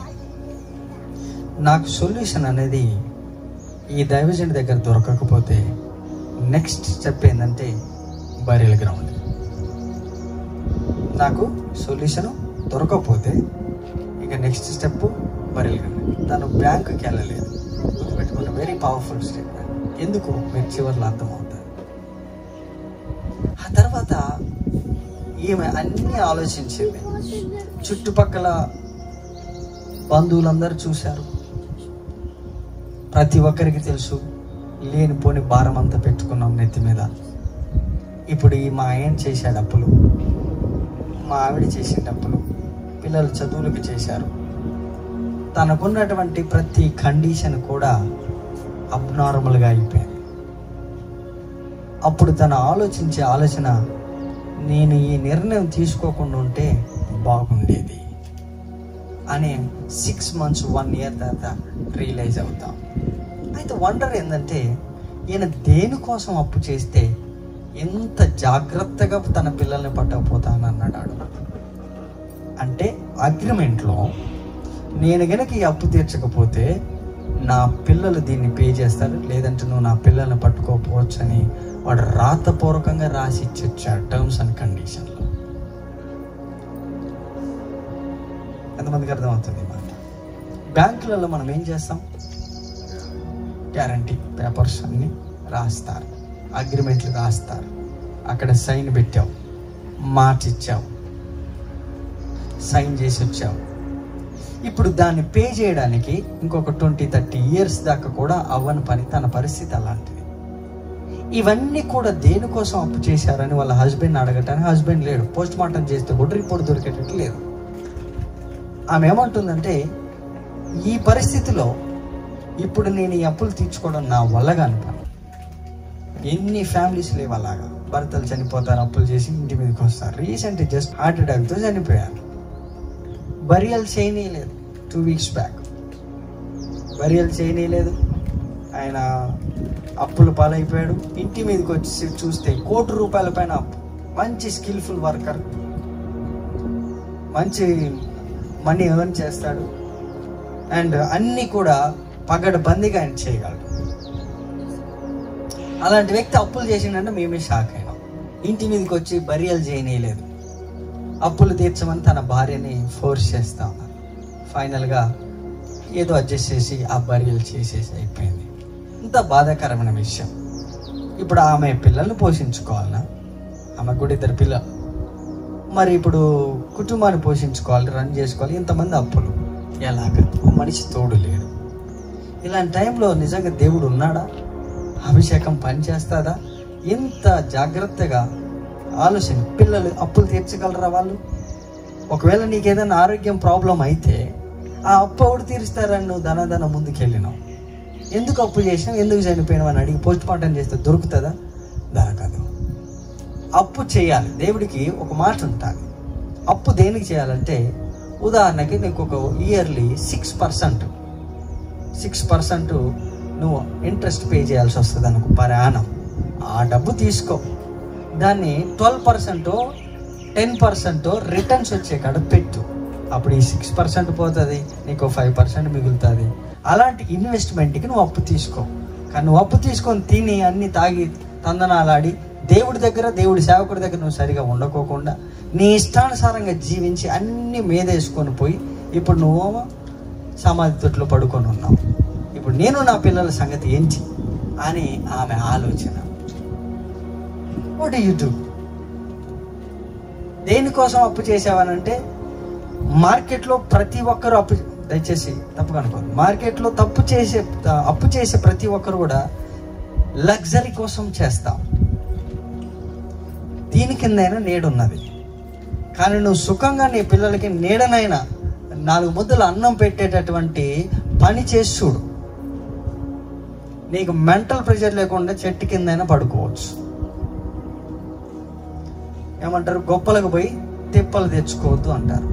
నాకు సొల్యూషన్ అనేది ఈ దైవజనుడి దగ్గర దొరకకపోతే నెక్స్ట్ స్టెప్ ఏంటంటే బరియల్ గ్రౌండ్. నాకు సొల్యూషన్ దొరకకపోతే ఇక నెక్స్ట్ స్టెప్ బరియల్ గ్రౌండ్. తను బ్యాంకుకి వెళ్ళలేదు. గుర్తుపెట్టుకున్న వెరీ పవర్ఫుల్ స్టేట్మెంట్. ఎందుకు? మీరు చివరిలో అర్థమవుతారు. ఆ తర్వాత ఈమె అన్నీ ఆలోచించింది. చుట్టుపక్కల బంధువులందరూ చూశారు. ప్రతి ఒక్కరికి తెలుసు లేనిపోని భారం అంతా పెట్టుకున్నాం నెత్తి మీద. ఇప్పుడు మా ఆయన చేశాడు అప్పులు, మా ఆవిడ చేసిన అప్పులు, పిల్లలు చదువులకు చేశారు. తనకున్నటువంటి ప్రతి కండిషన్ కూడా అబ్నార్మల్గా అయిపోయింది. అప్పుడు తను ఆలోచించే ఆలోచన, నేను ఈ నిర్ణయం తీసుకోకుండా ఉంటే బాగుండేది అని 6 months 1 year తర్వాత రియలైజ్ అవుతాం. అయితే వండర్ ఏంటంటే, ఈయన దేనికోసం అప్పు చేస్తే ఎంత జాగ్రత్తగా తన పిల్లల్ని పట్టకపోతానన్నాడు. అంటే అగ్రిమెంట్లో నేను గనక ఈ అప్పు తీర్చకపోతే నా పిల్లలు దీన్ని పే చేస్తారు, లేదంటే నువ్వు నా పిల్లల్ని పట్టుకోకపోవచ్చు అని వాడు రాతపూర్వకంగా రాసి ఇచ్చొచ్చాడు టర్మ్స్ అండ్ కండిషన్లో. ఎంతమందికి అర్థమవుతుంది మాట? బ్యాంకులలో మనం ఏం చేస్తాం? గ్యారంటీ పేపర్స్ అన్ని రాస్తారు, అగ్రిమెంట్లు రాస్తారు, అక్కడ సైన్ పెట్టావు, మాట ఇచ్చావు, సైన్ చేసి వచ్చావు. ఇప్పుడు దాన్ని పే చేయడానికి ఇంకొక 20-30 years దాకా కూడా అవ్వని పని, తన పరిస్థితి అలాంటిది. ఇవన్నీ కూడా దేనికోసం అప్పు చేశారని వాళ్ళ హస్బెండ్ అడగటానికి హస్బెండ్ లేడు. పోస్ట్ మార్టం చేస్తే కూడా రిపోర్ట్ దొరికేటట్టు లేదు. ఆమె ఏమంటుందంటే, ఈ పరిస్థితిలో ఇప్పుడు నేను ఈ అప్పులు తీర్చుకోవడం నా వల్ల కాని పని. ఎన్ని ఫ్యామిలీస్ లేవు అలాగా, భర్తలు చనిపోతారు, అప్పులు చేసి ఇంటి మీదకి వస్తారు. రీసెంట్ జస్ట్ హార్ట్ అటాక్తో చనిపోయారు. బరియల్ చేయనీయలేదు. 2 weeks బ్యాక్ బరియల్ చేయనీయలేదు. ఆయన అప్పుల పాలైపోయాడు. ఇంటి మీదకి వచ్చి చూస్తే ₹1 కోటి పైన అప్పు. మంచి స్కిల్ఫుల్ వర్కర్, మంచి మనీ ఎర్న్ చేస్తాడు, అండ్ అన్నీ కూడా పగడబందీగా ఆయన చేయగలడు. అలాంటి వ్యక్తి అప్పులు చేసిందంటే మేమే షాక్ అయినాం. ఇంటి మీదకి వచ్చి బరియల్ చేయనీయలేదు, అప్పులు తీర్చమని తన భార్యని ఫోర్స్ చేస్తా ఉన్నారు. ఫైనల్గా ఏదో అడ్జస్ట్ చేసి ఆ బరియల్ చేసేసి అయిపోయింది. ఇంత బాధాకరమైన విషయం. ఇప్పుడు ఆమె పిల్లల్ని పోషించుకోవాలన్నా, ఆమె కూడా 2 పిల్లలు, మరి ఇప్పుడు కుటుంబాన్ని పోషించుకోవాలి, రన్ చేసుకోవాలి, ఇంతమంది అప్పులు ఎలాగ? మనిషి తోడు లేడు. ఇలాంటి టైంలో నిజంగా దేవుడు ఉన్నాడా? అభిషేకం పనిచేస్తుందా? ఎంత జాగ్రత్తగా ఆలోచన. పిల్లలు అప్పులు తీర్చగలరా వాళ్ళు? ఒకవేళ నీకు ఏదైనా ఆరోగ్యం ప్రాబ్లం అయితే ఆ అప్పు ఎవడు తీరుస్తారని నువ్వు ధన ముందుకెళ్ళినావు. ఎందుకు అప్పు చేసినావు, ఎందుకు చనిపోయినావు అని అడిగి పోస్ట్ మార్టం చేస్తే దొరుకుతుందా? దొరకదు. అప్పు చేయాలి. దేవుడికి ఒక మాట ఉంటుంది. అప్పు దేనికి చేయాలంటే, ఉదాహరణకి నీకు ఒక ఇయర్లీ 6% నువ్వు ఇంట్రెస్ట్ పే చేయాల్సి వస్తుంది అనుకో పర్ యానం. ఆ డబ్బు తీసుకో, దాన్ని 12% 10% రిటర్న్స్ వచ్చే కాడ పెట్టు. అప్పుడు ఈ 6% పోతుంది, నీకు 5% మిగులుతుంది. అలాంటి ఇన్వెస్ట్మెంట్కి నువ్వు అప్పు తీసుకో. కానీ నువ్వు అప్పు తీసుకొని తిని అన్ని తాగి తందనాలాడి దేవుడి దగ్గర, దేవుడి సేవకుడి దగ్గర నువ్వు సరిగా ఉండకోకుండా నీ ఇష్టానుసారంగా జీవించి అన్ని మీదేసుకొని పోయి ఇప్పుడు నువ్వు సమాధి తొట్లో పడుకొని ఉన్నావు. ఇప్పుడు నేను నా పిల్లల సంగతి ఏంటి అని ఆమె ఆలోచన. What you do? దేనికోసం అప్పు చేసావనంటే, మార్కెట్లో ప్రతి ఒక్కరు అప్పు, దయచేసి తప్పుగా అనుకోదు, మార్కెట్లో అప్పు చేసే ప్రతి ఒక్కరు కూడా లగ్జరీ కోసం చేస్తాం. దీని కిందైనా నేడున్నది. కానీ నువ్వు సుఖంగా నీ పిల్లలకి నీడనైనా 4 ముద్దలు అన్నం పెట్టేటటువంటి పని చేసి చూడు. నీకు మెంటల్ ప్రెషర్ లేకుండా చెట్టు కిందైనా పడుకోవచ్చు. ఏమంటారు? గొప్పలకు పోయి తిప్పలు తెచ్చుకోవద్దు అంటారు.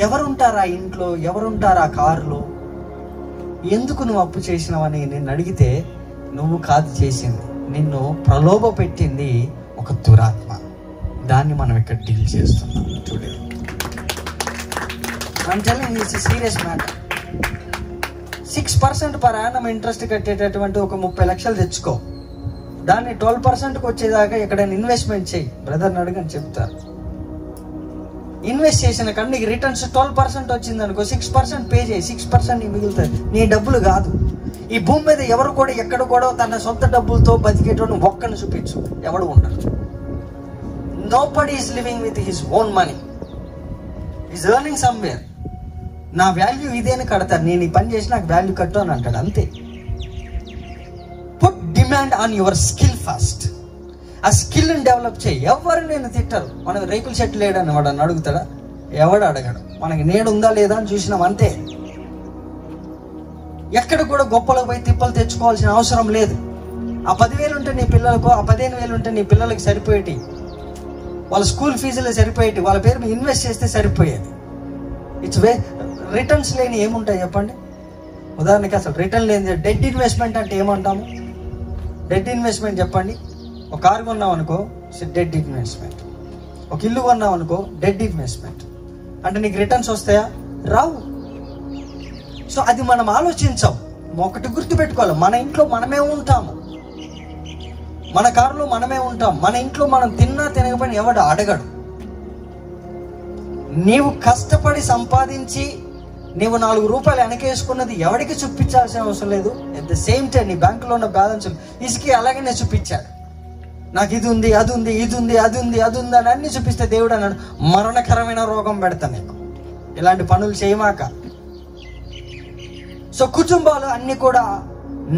ఎవరుంటారు ఆ ఇంట్లో, ఎవరుంటారు ఆ కారులో? ఎందుకు నువ్వు అప్పు చేసినావని నిన్ను అడిగితే, నువ్వు కాదు చేసింది, నిన్ను ప్రలోభ పెట్టింది ఒక దురాత్మ. దాన్ని మనం ఇక్కడ డీల్ చేస్తున్నాం today. I'm telling you, it's a serious matter. 6% per annum interest కట్టేటటువంటి ఒక 30 లక్షలు తెచ్చుకో, దాన్ని 12%కి వచ్చేదాకా ఎక్కడైనా ఇన్వెస్ట్మెంట్ చేయి. బ్రదర్ని అడగని చెప్తారు. ఇన్వెస్ట్ చేసిన కానీ నీకు రిటర్న్స్ 12% వచ్చింది అనుకో, 6% పే చేయి, 6% నీకు మిగులుతుంది. నీ డబ్బులు కాదు. ఈ భూమి మీద ఎవరు కూడా ఎక్కడ కూడా తన సొంత డబ్బులతో బతికేటోని ఒక్కని చూపించు, ఎవడు ఉండరు. Nobody is living with his own money. He's earning somewhere. నా వాల్యూ ఇదే అని కడతారు. నేను ఈ పని చేసి నాకు వాల్యూ కట్టు అని అంటాడు. అంతే. Put demand on your skill first. ఆ స్కిల్ని డెవలప్ చేయి. ఎవరు నేను తిట్టారు. మనం రేకుల చెట్టు లేడని వాడు అని అడుగుతాడా? ఎవడు అడగడు. మనకి నేడు ఉందా లేదా అని చూసినాం అంతే. ఎక్కడ కూడా గొప్పలకు పోయి తిప్పలు తెచ్చుకోవాల్సిన అవసరం లేదు. ఆ 10,000 ఉంటే నీ పిల్లలకు, ఆ 15,000 ఉంటే నీ పిల్లలకి సరిపోయేటి, వాళ్ళ స్కూల్ ఫీజులు సరిపోయేటి, వాళ్ళ పేరు మీద ఇన్వెస్ట్ చేస్తే సరిపోయేది. ఇట్స్ రిటర్న్స్ లేని ఏముంటాయి చెప్పండి? ఉదాహరణకి అసలు రిటర్న్ లేని డెడ్ ఇన్వెస్ట్మెంట్ అంటే ఏమంటాము? డెడ్ ఇన్వెస్ట్మెంట్ చెప్పండి. ఒక కారు కొన్నాం అనుకో, డెడ్ ఇన్వెస్ట్మెంట్. ఒక ఇల్లు కొన్నాం అనుకో, డెడ్ ఇన్వెస్ట్మెంట్. అంటే నీకు రిటర్న్స్ వస్తాయా? రావు. సో అది మనం ఆలోచించాం. ఒకటి గుర్తుపెట్టుకోవాలి, మన ఇంట్లో మనమే ఉంటాము, మన కారులో మనమే ఉంటాం, మన ఇంట్లో మనం తిన్నా తినకపోయినా ఎవడు అడగడు. నీవు కష్టపడి సంపాదించి నీవు 4 రూపాయలు వెనకేసుకున్నది ఎవరికి చూపించాల్సిన అవసరం లేదు. అట్ ద సేమ్ టైం నీ బ్యాంకులో ఉన్న బ్యాలెన్స్ ఇసుకి అలాగనే చూపించాడు. నాకు ఇది ఉంది, అది ఉంది, ఇది ఉంది, అది ఉంది, అది ఉంది అని అన్ని చూపిస్తే దేవుడు అన్నాడు, మరణకరమైన రోగం పెడతా నీకు, ఇలాంటి పనులు చేయమాక. సో కుటుంబాలు అన్ని కూడా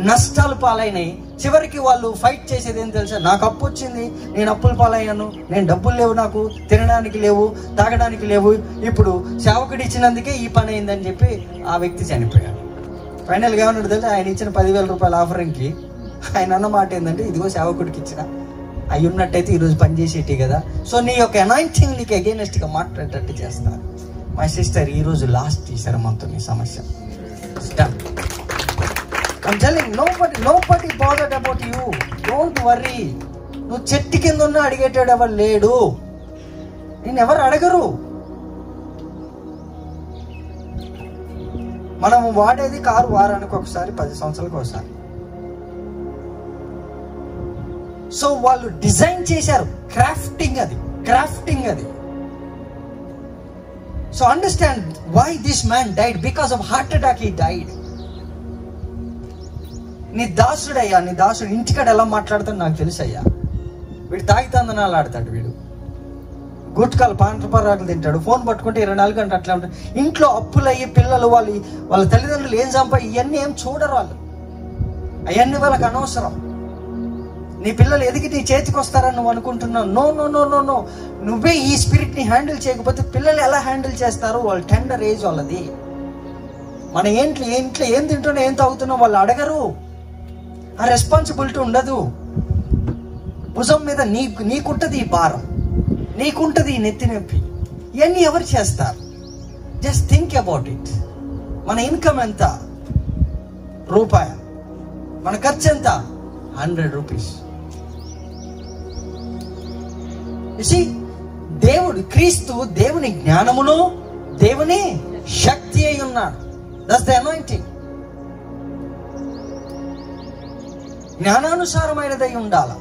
నష్టాలు పాలైనాయి. చివరికి వాళ్ళు ఫైట్ చేసేది ఏం తెలుసా? నాకు అప్పు వచ్చింది, నేను అప్పుల పాలయ్యాను, నేను డబ్బులు లేవు, నాకు తినడానికి లేవు, తాగడానికి లేవు, ఇప్పుడు సేవకుడు ఇచ్చినందుకే ఈ పని అయిందని చెప్పి ఆ వ్యక్తి చనిపోయాడు. ఫైనల్గా ఏమన్నాడు తెలుసా? ఆయన ఇచ్చిన 10,000 రూపాయల ఆఫరింగ్కి ఆయన అన్న మాట ఏంటంటే, ఇదిగో సేవకుడికి ఇచ్చిన, అవి ఉన్నట్టయితే ఈరోజు పనిచేసేటి కదా. సో నీ యొక్క అనాయింటింగ్ నీకు అగైనెస్ట్గా మాట్లాడేటట్టు చేస్తారు. మై సిస్టర్, ఈరోజు లాస్ట్ ఈ శరమంతో నీ సమస్య start. I'm telling nobody bothered about you. Don't worry. నువ్వు చెట్టు కింద ఉన్నా అడిగేటాడు ఎవరు లేడు, నేను ఎవరు అడగరు. మనం వాడేది కారు వారానికి ఒకసారి, 10 సంవత్సరాలకు ఒకసారి. సో వాళ్ళు డిజైన్ చేశారు, క్రాఫ్టింగ్ అది. So understand why this man died. Because of heart attack he died. నీ దాసుడు ఇంటికాడ ఎలా మాట్లాడతాడు నాకు తెలుసు అయ్యా. వీడు తాగితందనాలు ఆడతాడు, వీడు గుట్కాలు పాంటపరాకులు తింటాడు, ఫోన్ పట్టుకుంటే 24 గంటలు అట్లా ఉంటాడు. ఇంట్లో అప్పులు అయ్యి పిల్లలు వాళ్ళ తల్లిదండ్రులు ఏం ఇవన్నీ ఏం చూడరు వాళ్ళు, అవన్నీ వాళ్ళకి అనవసరం. నీ పిల్లలు ఎదిగి నీ చేతికి వస్తారని నువ్వు అనుకుంటున్నావు. No no no no no నువ్వే ఈ స్పిరిట్ని హ్యాండిల్ చేయకపోతే పిల్లలు ఎలా హ్యాండిల్ చేస్తారు? వాళ్ళ టెండర్ ఏజ్ వాళ్ళది. మన ఇంట్లో ఏం తింటున్నా, ఏం తాగుతున్నా వాళ్ళు అడగరు. ఆ రెస్పాన్సిబిలిటీ ఉండదు. భుజం మీద నీకుంటది ఈ భారం, నీకుంటది ఈ నెత్తి నొప్పి. ఇవన్నీ ఎవరు చేస్తారు? Just think about it. మన ఇన్కమ్ ఎంత? రూపాయి. మన ఖర్చు ఎంత? 100 రూపీస్. దేవుడు క్రీస్తు దేవుని జ్ఞానమును దేవుని శక్తి అయి ఉన్నాడు. That's the anointing. జ్ఞానానుసారమైనదై ఉండాల.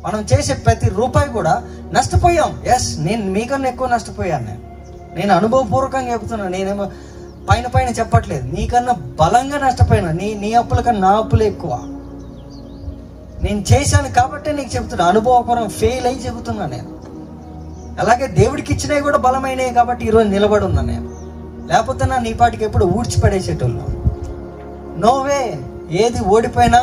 మనం చేసే ప్రతి రూపాయి కూడా నష్టపోయాం. ఎస్, నేను మీకన్నా ఎక్కువ నష్టపోయాను. నేను అనుభవపూర్వకంగా చెప్తున్నాను. నేనేమో పైన చెప్పట్లేదు. నీకన్నా బలంగా నష్టపోయాను. నీ అప్పుల కన్నా నా అప్పులే ఎక్కువ. నేను చేశాను కాబట్టి నీకు చెప్తున్నా, అనుభవపూర్వకంగా ఫెయిల్ అయ్యి చెబుతున్నా నేను. అలాగే దేవుడికి ఇచ్చినవి కూడా బలమైనవి కాబట్టి ఈరోజు నిలబడి ఉన్నా నేను. లేకపోతే నా నీ పాటికి ఎప్పుడు ఊడ్చిపడేసేటోళ్ళు. నోవే. ఏది ఓడిపోయినా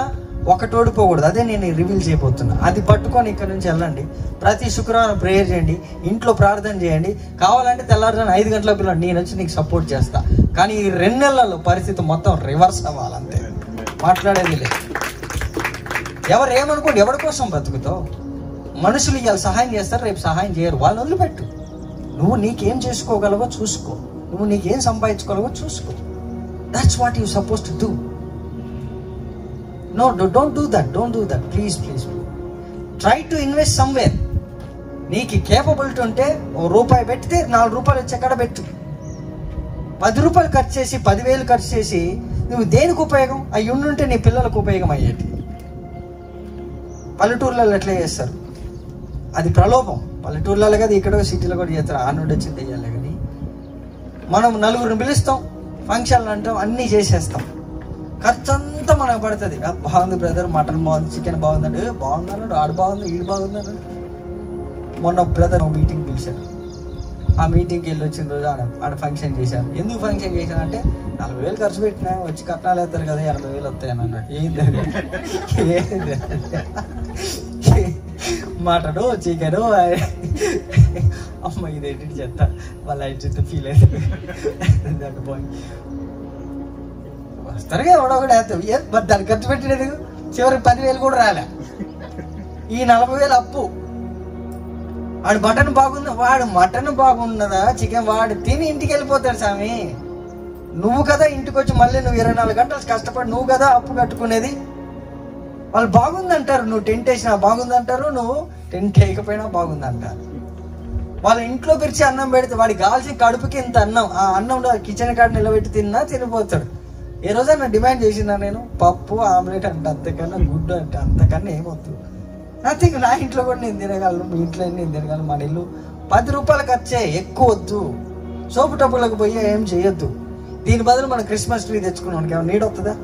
ఒకటి ఓడిపోకూడదు. అదే నేను రివీల్ చేయబోతున్నా. అది పట్టుకొని ఇక్కడ నుంచి వెళ్ళండి. ప్రతి శుక్రవారం ప్రేయర్ చేయండి, ఇంట్లో ప్రార్థన చేయండి. కావాలంటే తెల్లారుజామున 5 గంటల పిల్లలు నేను వచ్చి నీకు సపోర్ట్ చేస్తా. కానీ ఈ 2 నెలల్లో పరిస్థితి మొత్తం రివర్స్ అవ్వాలంతే. మాట్లాడేది లేదు. ఎవరు ఏమనుకోండి, ఎవరి కోసం బతుకుతావు? మనుషులు ఇవాళ సహాయం చేస్తారు, రేపు సహాయం చేయరు. వాళ్ళని వదిలిపెట్టు. నువ్వు నీకేం చేసుకోగలవో చూసుకో, నువ్వు నీకేం సంపాదించుకోగలవో చూసుకో. That's what you suppose to do. No, don't do that. Please. Try to invest somewhere. నీకు కేపబిలిటీ ఉంటే ₹1 పెట్టితే 4 రూపాయలు వచ్చి ఎక్కడ పెట్టు. 10 రూపాయలు ఖర్చు చేసి 10,000 ఖర్చు చేసి నువ్వు దేనికి ఉపయోగం? అవి ఉండుంటే నీ పిల్లలకు ఉపయోగం అయ్యేది. పల్లెటూర్లలో ఎట్లా చేస్తారు? అది ప్రలోభం. పల్లెటూర్లలో కదా, ఇక్కడ సిటీలో కూడా చేస్తారు. ఆ నుండి వచ్చింది వెయ్యాలి. కానీ మనం 4 పిలుస్తాం, ఫంక్షన్లు అంటాం, అన్నీ చేసేస్తాం. ఖర్చు అంతా మనకు పడుతుంది. బాగుంది బ్రదర్, మటన్ బాగుంది, చికెన్ బాగుందండి, బాగుందన్నాడు, ఆడు బాగుంది, ఈడు బాగుందన్నాడు. మొన్న బ్రదర్ మీటింగ్ పిలిచాడు. ఆ మీటింగ్కి వెళ్ళి వచ్చిన రోజు ఆడ ఫంక్షన్ చేశాను. ఎందుకు ఫంక్షన్ చేశాను అంటే 40,000 ఖర్చు పెట్టినా వచ్చి కట్నాలు వేస్తారు కదా, 80,000 వస్తాయని అన్నాడు. ఏంది మటను, చికెను. అమ్మ ఇదేంటి చెత్త, వాళ్ళ అయితే ఫీల్ అవుతుంది. వస్తారుగా ఎవడొకటి వేస్తావు, మరి దాన్ని ఖర్చు పెట్టినది చివరికి 10,000 కూడా రాలే. ఈ 40,000 అప్పు. వాడు మటన్ బాగున్నదా చికెన్ వాడు తిని ఇంటికి వెళ్ళిపోతాడు స్వామి. నువ్వు కదా ఇంటికి వచ్చి మళ్ళీ నువ్వు 24 గంటలు కష్టపడి నువ్వు కదా అప్పు కట్టుకునేది. వాళ్ళు బాగుందంటారు, నువ్వు టెంట్ వేసినా బాగుందంటారు, నువ్వు టెంట్ వేయకపోయినా బాగుందంటారు. వాళ్ళ ఇంట్లో పిలిచి అన్నం పెడితే వాడికి కావాల్సిన కడుపుకి ఇంత అన్నం, ఆ అన్నంలో కిచెన్ కాడ నిలబెట్టి తిన్నా తినిపోతాడు. ఏ రోజైనా డిమాండ్ చేసినా నేను పప్పు ఆమ్లెట్ అంటే అంతకన్నా గుడ్డు అంటే అంతకన్నా ఏమవుతుంది? నథింగ్. నా ఇంట్లో కూడా నేను తినగలను, మీ ఇంట్లో నేను తినగలను. మన ఇల్లు 10 రూపాయలు ఖర్చే, ఎక్కువ వద్దు. సోపు టబ్బులకు పోయి ఏం చేయొద్దు. దీని బదులు మనం క్రిస్మస్ ట్రీ తెచ్చుకున్నాం, మనకి ఏమైనా నీడ్ వస్తుందా?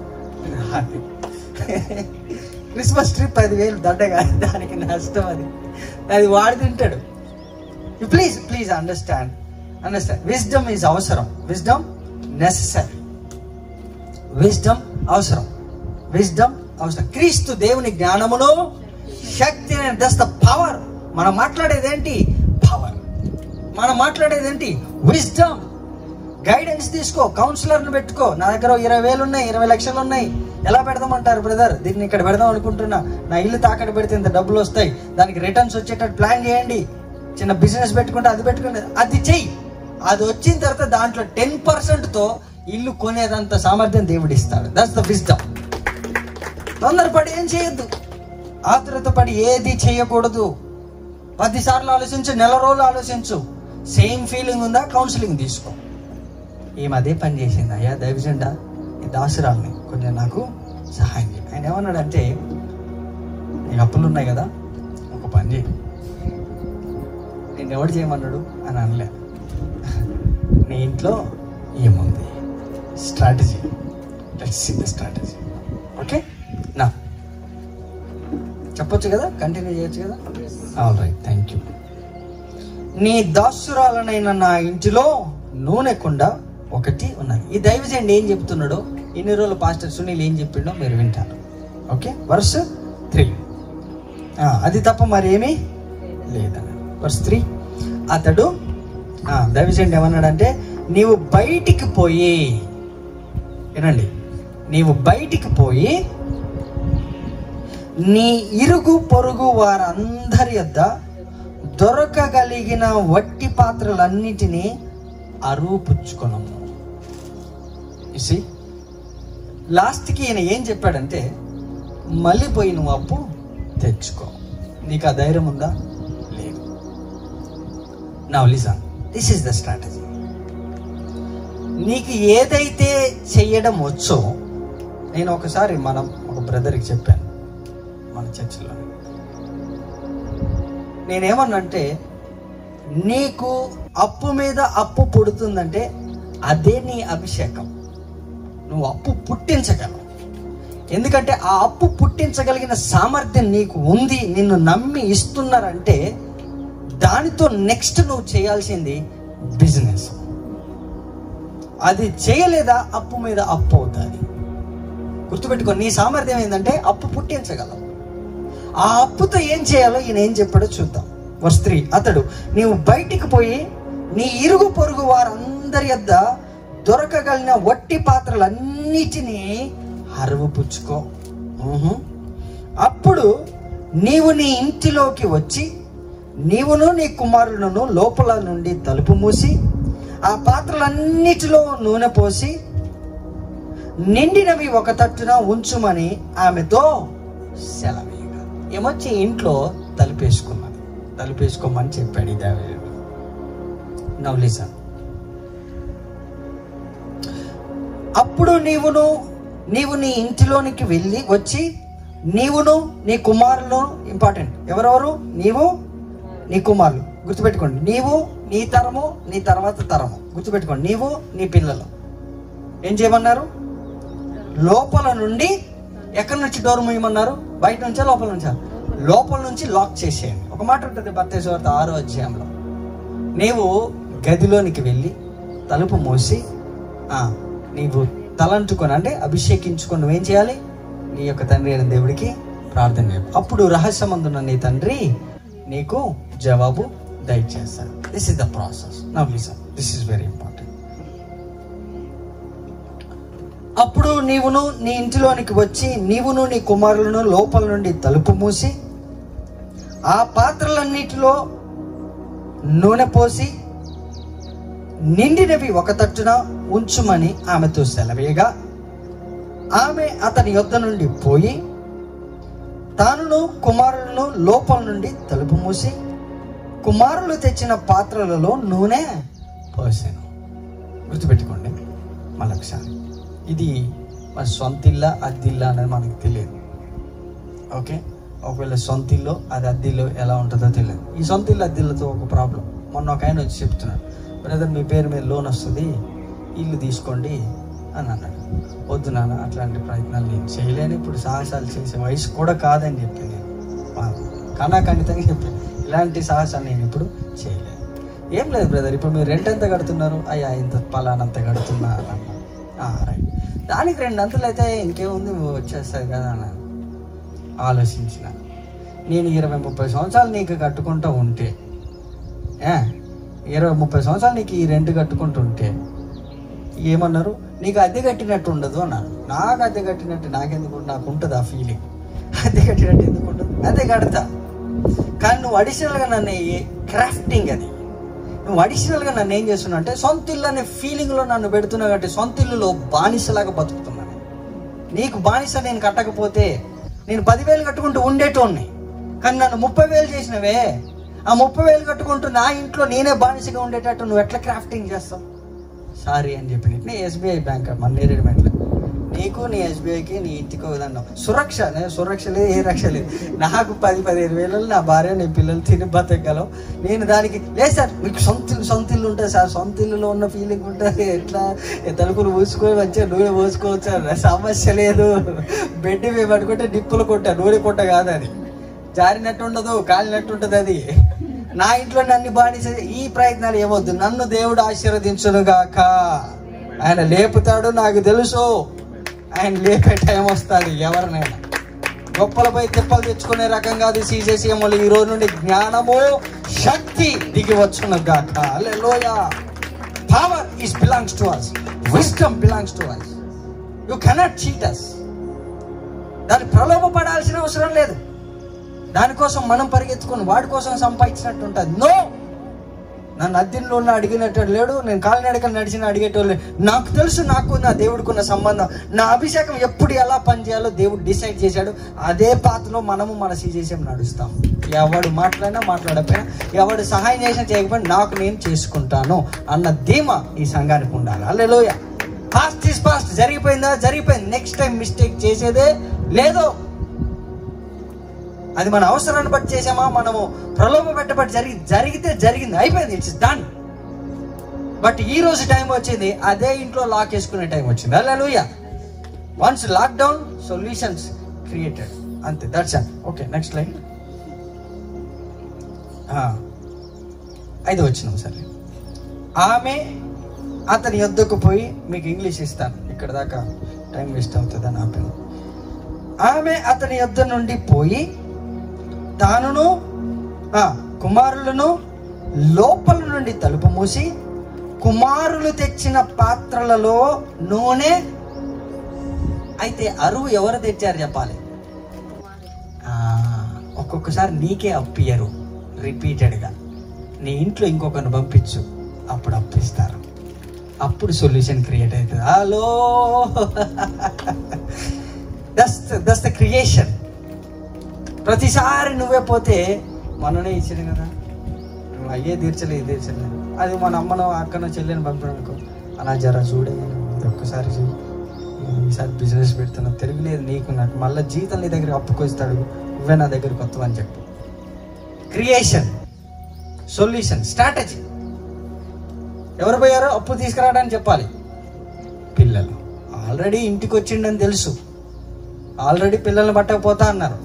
క్రిస్మస్ ట్రీ 10,000 దండగా, దానికి నష్టం. అది వాడి తింటాడు. Please understand. విజ్డమ్ ఈజ్ అవసరం, విజ్డమ్ నెసెసరీ. విజ్డమ్ అవసరం. క్రీస్తు దేవుని జ్ఞానమును శక్తి. That's the power. మనం మాట్లాడేదేంటి? పవర్. మనం మాట్లాడేదేంటి? విజ్డమ్. గైడెన్స్ తీసుకో, కౌన్సిలర్ని పెట్టుకో. నా దగ్గర 20,000 ఉన్నాయి, 20 లక్షలు ఉన్నాయి, ఎలా పెడదామంటారు బ్రదర్? దీన్ని ఇక్కడ పెడదాం అనుకుంటున్నా, నా ఇల్లు తాకట్టు పెడితే ఇంత డబ్బులు వస్తాయి, దానికి రిటర్న్స్ వచ్చేటట్టు ప్లాన్ చేయండి. చిన్న బిజినెస్ పెట్టుకుంటే అది పెట్టుకుంటే అది చెయ్యి. అది వచ్చిన తర్వాత దాంట్లో 10%తో ఇల్లు కొనేదంత సామర్థ్యం దేవుడు ఇస్తాడు. That's the wisdom. తొందరపడి ఏం చేయొద్దు, ఆతురత పడి ఏది చేయకూడదు. 10 సార్లు ఆలోచించు, నెల రోజులు ఆలోచించు. సేమ్ ఫీలింగ్ ఉందా? కౌన్సిలింగ్ తీసుకో. అదే పని చేసింది. అయ్యా దైవజెండా, ఈ దాసురాల్ని కొంచెం నాకు సహాయం చేయి. ఆయన ఏమన్నాడంటే, నీకు అప్పులు ఉన్నాయి కదా, ఒక పని చేయి. నేను ఎవడు చేయమన్నాడు అని అనలే. నీ ఇంట్లో ఏముంది? Strategy. Let's see the strategy. Okay నా చెప్పొచ్చు కదా, కంటిన్యూ చేయొచ్చు కదా? All right, thank you. నీ దాసురాలనైన నా ఇంటిలో నూనె కుండ ఒకటి ఉన్నది. ఈ దైవజనుడు ఏం చెప్తున్నాడో, ఇన్ని రోజులు పాస్టర్ సునీల్ ఏం చెప్పిండో మీరు వింటారు. Okay, verse 3. అది తప్ప మరేమీ లేదన్న. వర్స్ 3, అతడు దైవజనుడు ఏమన్నాడంటే, నీవు బయటికి పోయి, వినండి, నీవు బయటికి పోయి నీ ఇరుగు పొరుగు వారందరి యొద్ద దొరకగలిగిన వట్టి పాత్రలన్నిటినీ అరుపుచ్చుకొనము. లాస్ట్కి ఈయన ఏం చెప్పాడంటే, మళ్ళీ పోయి నువ్వు అప్పు తెచ్చుకో. నీకు ఆ ధైర్యం ఉందా? లేదు. Now listen, this is the strategy. నీకు ఏదైతే చెయ్యడం వచ్చో, నేను ఒకసారి ఒక బ్రదర్కి చెప్పాను మన చర్చిలో. నేనేమన్నంటే, నీకు అప్పు మీద అప్పు పుడుతుందంటే అదే నీ అభిషేకం. నువ్వు అప్పు పుట్టించగలవు. ఎందుకంటే ఆ అప్పు పుట్టించగలిగిన సామర్థ్యం నీకు ఉంది. నిన్ను నమ్మి ఇస్తున్నారంటే దానితో నెక్స్ట్ నువ్వు చేయాల్సింది బిజినెస్. అది చేయలేదా అప్పు మీద అప్పు అవుతుంది. గుర్తుపెట్టుకో, నీ సామర్థ్యం ఏంటంటే అప్పు పుట్టించగలవు. ఆ అప్పుతో ఏం చేయాలో ఈయన ఏం చెప్పాడో చూద్దాం. వర్స్ 3, అతడు నీవు బయటికి పోయి నీ ఇరుగు పొరుగు వారందరి యొద్ద దొరకగలిగిన వట్టి పాత్రలన్నిటినీ అరువుపుచ్చుకో. అప్పుడు నీవు నీ ఇంటిలోకి వచ్చి నీవును నీ కుమారులను లోపల నుండి తలుపు మూసి ఆ పాత్రలన్నిటిలో నూనె పోసి నిండినవి ఒక తట్టున ఉంచుమని ఆమెతో సెలవీయగా. ఏమొచ్చి ఇంట్లో తలుపేసుకోమని చెప్పాడు ఈ దేవుడు. Now listen. అప్పుడు నీవు నీ ఇంటిలోనికి వచ్చి నీవును నీ కుమారులు, ఇంపార్టెంట్, ఎవరెవరు? నీవు నీ కుమారులు, గుర్తుపెట్టుకోండి. నీవు, నీ తరము, నీ తర్వాత తరము, గుర్తుపెట్టుకోండి. నీవు, నీ పిల్లలు ఏం చేయమన్నారు? లోపల నుండి, ఎక్కడి నుంచి డోర్ మూయమన్నారు? బయట నుంచా లోపల నుంచా? లోపల నుంచి లాక్ చేసేయండి. ఒక మాట ఉంటుంది మత్తయి సువార్త 6వ అధ్యాయంలో, నీవు గదిలోనికి వెళ్ళి తలుపు మూసి నీవు తలంటుకొని, అంటే అభిషేకించుకొని, నువ్వేం చేయాలి? నీ యొక్క తండ్రి అయిన దేవుడికి ప్రార్థన చేయాలి. అప్పుడు రహస్యమందున్న నీ తండ్రి నీకు జవాబు దయచేస్తాడు. This is the process. Now listen, this is very important. అప్పుడు నీవును నీ ఇంటిలోనికి వచ్చి నీవును నీ కుమారులను లోపల నుండి తలుపు మూసి ఆ పాత్రలన్నిటిలో నూనె పోసి నిండినవి ఒక తట్టున ఉంచుమని ఆమెతో సెలవేయగా, ఆమె అతని యొద్ద నుండి పోయి తానును కుమారులను లోపల నుండి తలుపు మూసి కుమారులు తెచ్చిన పాత్రలలో నూనె పోసాను. గుర్తుపెట్టుకోండి మరొకసారి, ఇది మన సొంతిల్లా అద్దిల్లా అనేది మనకు తెలియదు. ఓకే, ఒకవేళ సొంతిల్లో అది అద్దిల్లో ఎలా ఉంటుందో తెలియదు. ఈ సొంతిల్లు అద్దిల్లతో ఒక ప్రాబ్లం. మొన్న ఒక ఆయన వచ్చి చెప్తున్నాడు, బ్రదర్ మీ పేరు మీద లోన్ వస్తుంది, ఇల్లు తీసుకోండి అని అన్నాడు. వద్దు నాన్న, అట్లాంటి ప్రయత్నాలు నేను చేయలేను, ఇప్పుడు సాహసాలు చేసే వయసు కూడా కాదని చెప్పి నేను ఖండితంగా చెప్పాను, ఇలాంటి సాహసాలు నేను ఇప్పుడు చేయలేను. ఏం లేదు బ్రదర్, ఇప్పుడు మీరు రెంట్ ఎంత కడుతున్నారు? అయ్యా ఇంత పలానంత కడుతున్నా అన్నా. రైట్, దానికి 2 అంతలు అయితే ఇంకేముంది వచ్చేస్తుంది కదా అన్నాను. ఆలోచించిన, నేను 20-30 సంవత్సరాలు నీకు కట్టుకుంటూ ఉంటే 20-30 సంవత్సరాలు నీకు ఈ రెంట్ కట్టుకుంటుంటే ఏమన్నారు, నీకు అద్దె కట్టినట్టు ఉండదు అన్నారు. నాకు అద్దె కట్టినట్టు నాకెందుకు, నాకు ఉంటుంది ఆ ఫీలింగ్. అద్దె కట్టినట్టు ఎందుకు ఉండదు? అదే కడతా. కానీ నువ్వు అడిషనల్గా నన్ను క్రాఫ్టింగ్, అది నువ్వు అడిషనల్గా నన్ను ఏం చేస్తున్నావు అంటే సొంత ఇల్లు అనే ఫీలింగ్లో నన్ను పెడుతున్నావు. కాబట్టి సొంత ఇల్లులో బానిసలాగా బతుకుతున్నాను. నీకు బానిస నేను కట్టకపోతే నేను 10,000 కట్టుకుంటూ ఉండేటోన్ని, కానీ నన్ను 30,000 చేసినవే. ఆ 30,000 కట్టుకుంటూ నా ఇంట్లో నేనే బానిసగా ఉండేటట్టు నువ్వు ఎట్లా క్రాఫ్టింగ్ చేస్తావు? సారీ అని చెప్పి నీ ఎస్బీఐ బ్యాంక్ మన నేరేడుమెంట్లో నీకు నీ ఎస్బీఐకి నీ ఇంటికి విధానం సురక్ష లేదు, ఏ రక్ష లేదు. నాకు 10-15 వేలలో నా భార్య నీ పిల్లలు తిని బతకగలవు. నేను దానికి లేదు సార్, మీకు సొంత ఇల్లు ఉంటుంది సార్, సొంత ఇల్లులో ఉన్న ఫీలింగ్ ఉంటుంది, ఎట్లా తలుపులు పూసుకొని వచ్చా నూనె పోసుకోవచ్చు సార్, సమస్య లేదు. బెడ్ మేము పట్టుకుంటే నిప్పులు కొట్టా, నూనె కొట్ట కాదు, అది జారినట్టు ఉండదు, కాలినట్టు ఉంటుంది. అది నా ఇంట్లో నన్ను బానిస. ఈ ప్రయత్నాలు ఏమొద్దు. నన్ను దేవుడు ఆశీర్వదించును గాక. ఆయన లేపుతాడు, నాకు తెలుసు. ఆయన లేపే టైం వస్తుంది. ఎవరినైనా గొప్పలపై తిప్పలు తెచ్చుకునే రకం కాదు. సీజేసీఎం వాళ్ళు ఈ రోజు నుండి జ్ఞానము శక్తి దిగి వచ్చును గాక. Hallelujah. Power is belongs to us, wisdom belongs to us. You cannot cheat us. దాన్ని ప్రలోభపడాల్సిన అవసరం లేదు. దానికోసం మనం పరిగెత్తుకొని వాడి కోసం సంపాదించినట్టు ఉంటుంది. నో, నన్ను అద్దెంలో అడిగినట్టు లేడు, నేను కాలినడకలు నడిచిన అడిగేటోళ్ళు. నాకు తెలుసు, నాకు నా దేవుడికున్న సంబంధం, నా అభిషేకం ఎప్పుడు ఎలా పనిచేయాలో దేవుడు డిసైడ్ చేశాడు. అదే పాత్రలో మనము మన సీజేసీఎం నడుస్తాం. ఎవడు మాట్లాడినా మాట్లాడకపోయినా, ఎవడు సహాయం చేసినా చేయకపోయినా నాకు నేను చేసుకుంటాను అన్న ధీమా ఈ సంఘానికి ఉండాలి. హల్లెలూయా. Past is past. జరిగిపోయిందా జరిగిపోయింది. నెక్స్ట్ టైం మిస్టేక్ చేసేదే లేదు. అది మన అవసరాన్ని బట్టి చేసామా, మనము ప్రలోభ పెట్టబట్టి జరిగితే జరిగింది, అయిపోయింది, ఇట్స్ డన్. బట్ ఈ రోజు టైం వచ్చింది, అదే ఇంట్లో లాక్ వేసుకునే టైం వచ్చింది. Hallelujah. Once lock down, solutions created, అంతే. That's all. Okay, next line. 5వ వచనం. సరే, ఆమె అతని యొద్దకు పోయి, మీకు ఇంగ్లీష్ ఇస్తాను, ఇక్కడ దాకా టైం వేస్ట్ అవుతుందని ఆపాను. ఆమె అతని యొద్ద నుండి పోయి తానును కుమారులను లోపల నుండి తలుపు మూసి కుమారులు తెచ్చిన పాత్రలలో నూనె. అయితే అరువు ఎవరు తెచ్చారు చెప్పాలి. ఒక్కొక్కసారి నీకే అప్పియరు రిపీటెడ్గా. నీ ఇంట్లో ఇంకొకరిని పంపించు, అప్పుడు అప్పిస్తారు. అప్పుడు సొల్యూషన్ క్రియేట్ అవుతుంది. Hello, that's the creation. ప్రతిసారి నువ్వే పోతే మననే ఇచ్చాడు కదా, నువ్వు అయ్యే తీర్చలేదు, తీర్చలేదు. అది మన అమ్మను అక్కన చెల్లెని పంపడం అనుకో, అలా జర చూడే, ఒక్కసారి ఈసారి బిజినెస్ పెడుతున్నా, తిరగలేదు నీకు నాకు, మళ్ళీ జీతం నీ దగ్గర అప్పుకొస్తాడు, నువ్వే నా దగ్గర కొత్తవని అని చెప్పు. Creation, solution, strategy. ఎవరు పోయారో అప్పు తీసుకురావడానికి చెప్పాలి. పిల్లలు ఆల్రెడీ ఇంటికి వచ్చిండని తెలుసు, ఆల్రెడీ పిల్లల్ని పట్టకపోతా అన్నారు.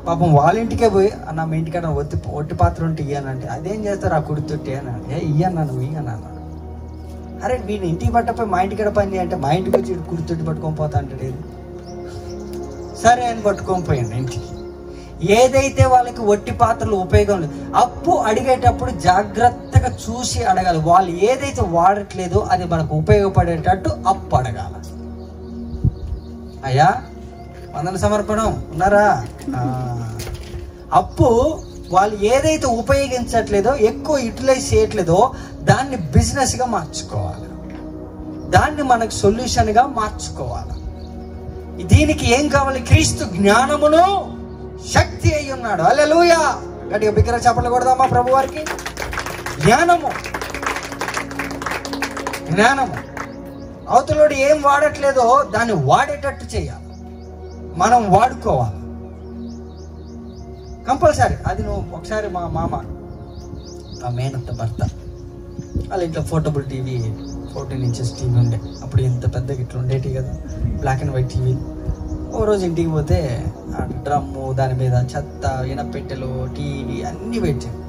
పాపం వాళ్ళ ఇంటికే పోయి, అన్న మీ ఇంటికాడ ఒట్టి పాత్ర ఉంటే ఇయ్యానంటే, అదేం చేస్తారు ఆ కుడి తొట్టి అన్నాడు. ఇయ్యన్నా నువ్వు ఇయ్యన్నా అన్నాడు. అరే వీడిని ఇంటికి పట్టపోయి మా ఇంటికాడ పని చేయంటే, మా ఇంటికి వచ్చి కుడి తొట్టి పట్టుకొని పోతా అంటాడు. ఏది సరే అని పట్టుకొని పోయాను ఇంటికి. ఏదైతే వాళ్ళకి ఒట్టి పాత్రలు ఉపయోగం లేదు, అప్పు అడిగేటప్పుడు జాగ్రత్తగా చూసి అడగాలి. వాళ్ళు ఏదైతే వాడట్లేదో అది మనకు ఉపయోగపడేటట్టు అప్పు అడగాలి. అయ్యా వందన సమర్పణం ఉన్నారా? అప్పు వాళ్ళు ఏదైతే ఉపయోగించట్లేదో, ఎక్కువ యూటిలైజ్ చేయట్లేదో దాన్ని బిజినెస్గా మార్చుకోవాలి, దాన్ని మనకు సొల్యూషన్గా మార్చుకోవాలి. దీనికి ఏం కావాలి? క్రీస్తు జ్ఞానమును శక్తి అయి ఉన్నాడు. హల్లెలూయా. గట్టిగా బిగ్గర చప్పట్లు కొడదామా ప్రభు వారికి? జ్ఞానము, జ్ఞానము. అవతలోడు ఏం వాడట్లేదో దాన్ని వాడేటట్టు చేయాలి, మనం వాడుకోవాలి కంపల్సరీ. అది నువ్వు ఒకసారి మా మామ, ఆ మేనత్త భర్త, వాళ్ళ ఇంట్లో పోర్టబుల్ టీవీ 14 inches టీవీ ఉండే. అప్పుడు ఇంత పెద్దగా ఇట్లా ఉండేటి కదా, బ్లాక్ అండ్ వైట్ టీవీ. ఓ రోజు ఇంటికి పోతే ఆ డ్రమ్ము, దాని మీద చెత్త, ఇనపెట్టెలు, టీవీ అన్నీ పెట్టాను.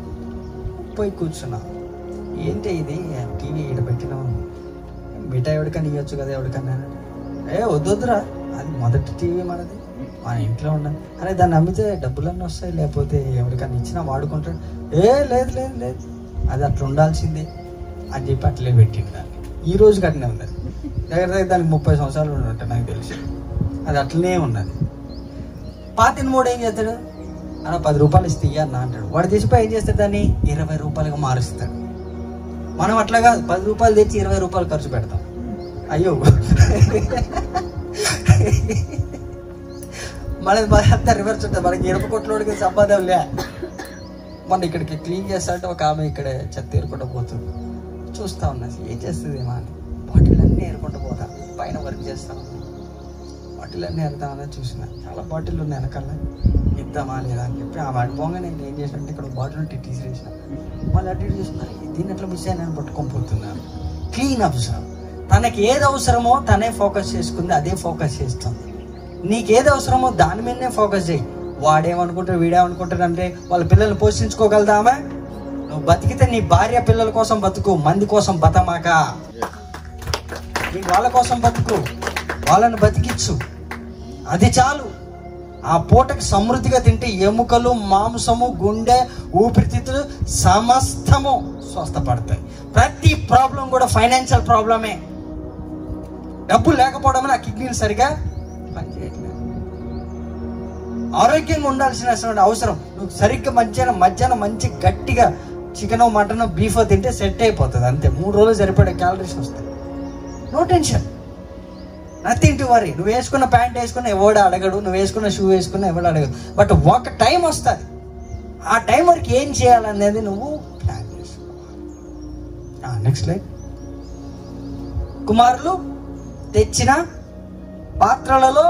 పోయి కూర్చున్నా. ఏంటి ఇది టీవీ ఇక్కడ పెట్టినావు, మిఠాయి ఎవరికన్నా ఇవ్వచ్చు కదా ఎవరికన్నా. వద్దొద్దురా, అది మొదటి టీవీ మనది, మన ఇంట్లో ఉండాలి. అరే దాన్ని అమ్మితే డబ్బులన్నీ వస్తాయి, లేకపోతే ఎవరికన్నా ఇచ్చినా వాడుకుంటాడు. లేదు లేదు లేదు, అది అట్లా ఉండాల్సిందే అని చెప్పి అట్లే పెట్టింది. దాన్ని ఈ రోజు కట్టినే ఉన్నది. దగ్గర దానికి 30 సంవత్సరాలు ఉన్నట్టు నాకు తెలిసి. అది అట్లనే ఉన్నది. పాతిన మూడు ఏం చేస్తాడు? అలా 10 రూపాయలు ఇస్తే ఇయ్యన్న అంటాడు. వాడు తెచ్చిపోయి ఏం చేస్తాడు? దాన్ని 20 రూపాయలుగా మారుస్తాడు. మనం అట్లాగా 10 రూపాయలు తెచ్చి 20 రూపాయలు ఖర్చు పెడతాం. అయ్యో మనది అంతా రివర్స్ ఉంటుంది. మనకి 20 కోట్లకి సంపాదన లే. మన ఇక్కడికి క్లీన్ చేస్తా అంటే ఒక ఆమె ఇక్కడ చెత్త ఏరుకుంటూ పోతుంది. చూస్తా ఉన్నా, ఏం చేస్తుంది ఏమో అని. బాటిల్ అన్నీ ఏరుకుంటూ పోతా, పైన వర్క్ చేస్తా ఉన్నా. బాటిల్ అన్నీ ఏరుతామని చూసిన, చాలా బాటిల్ ఉన్నాయి వెనకాల, ఇద్దామా లేదా అని చెప్పి ఆ వాడి పోగా నేను ఏం చేసినట్టు ఇక్కడ బాటిల్ ఉంటే తీసిరేసిన. మళ్ళీ అటు చూసిన, దీన్ని ఎట్లా మిస్ అయినా పట్టుకొని పోతున్నాను. క్లీన్ అవసరం. తనకి ఏది అవసరమో తనే ఫోకస్ చేసుకుంది, అదే ఫోకస్ చేస్తుంది. నీకేది అవసరమో దాని మీదనే ఫోకస్ చేయి. వాడేమనుకుంటాడు, వీడేమనుకుంటాడు అంటే వాళ్ళ పిల్లల్ని పోషించుకోగలుగుతామా? నువ్వు బతికితే నీ భార్య పిల్లల కోసం బతుకు, మంది కోసం బతమాక. నీ వాళ్ళ కోసం బతుకు, వాళ్ళని బతికిచ్చు, అది చాలు. ఆ పూటకి సమృద్ధిగా తింటే ఎముకలు, మాంసము, గుండె, ఊపిరితిత్తులు సమస్తము స్వస్థపడతాయి. ప్రతి ప్రాబ్లం కూడా ఫైనాన్షియల్ ప్రాబ్లమే. డబ్బులు లేకపోవడం, నా కిడ్నీలు సరిగా పనిచేయట్లేదు. ఆరోగ్యంగా ఉండాల్సిన అవసరం. నువ్వు సరిగ్గా మధ్యాహ్నం మంచి గట్టిగా చికెన్, మటన్, బీఫ్ తింటే సెట్ అయిపోతుంది. అంతే, 3 రోజులు సరిపడే క్యాలరీస్ వస్తాయి. No tension, nothing to worry. నువ్వు వేసుకున్న ప్యాంట్ వేసుకున్న ఎవడు అడగడు, నువ్వు వేసుకున్న షూ వేసుకున్న ఎవడు అడగడు. బట్ ఒక టైం వస్తుంది, ఆ టైం వరకు ఏం చేయాలనేది నువ్వు ప్లాన్ చేసుకోవాలి. Next line. కుమారులు తెచ్చిన పాత్రలలో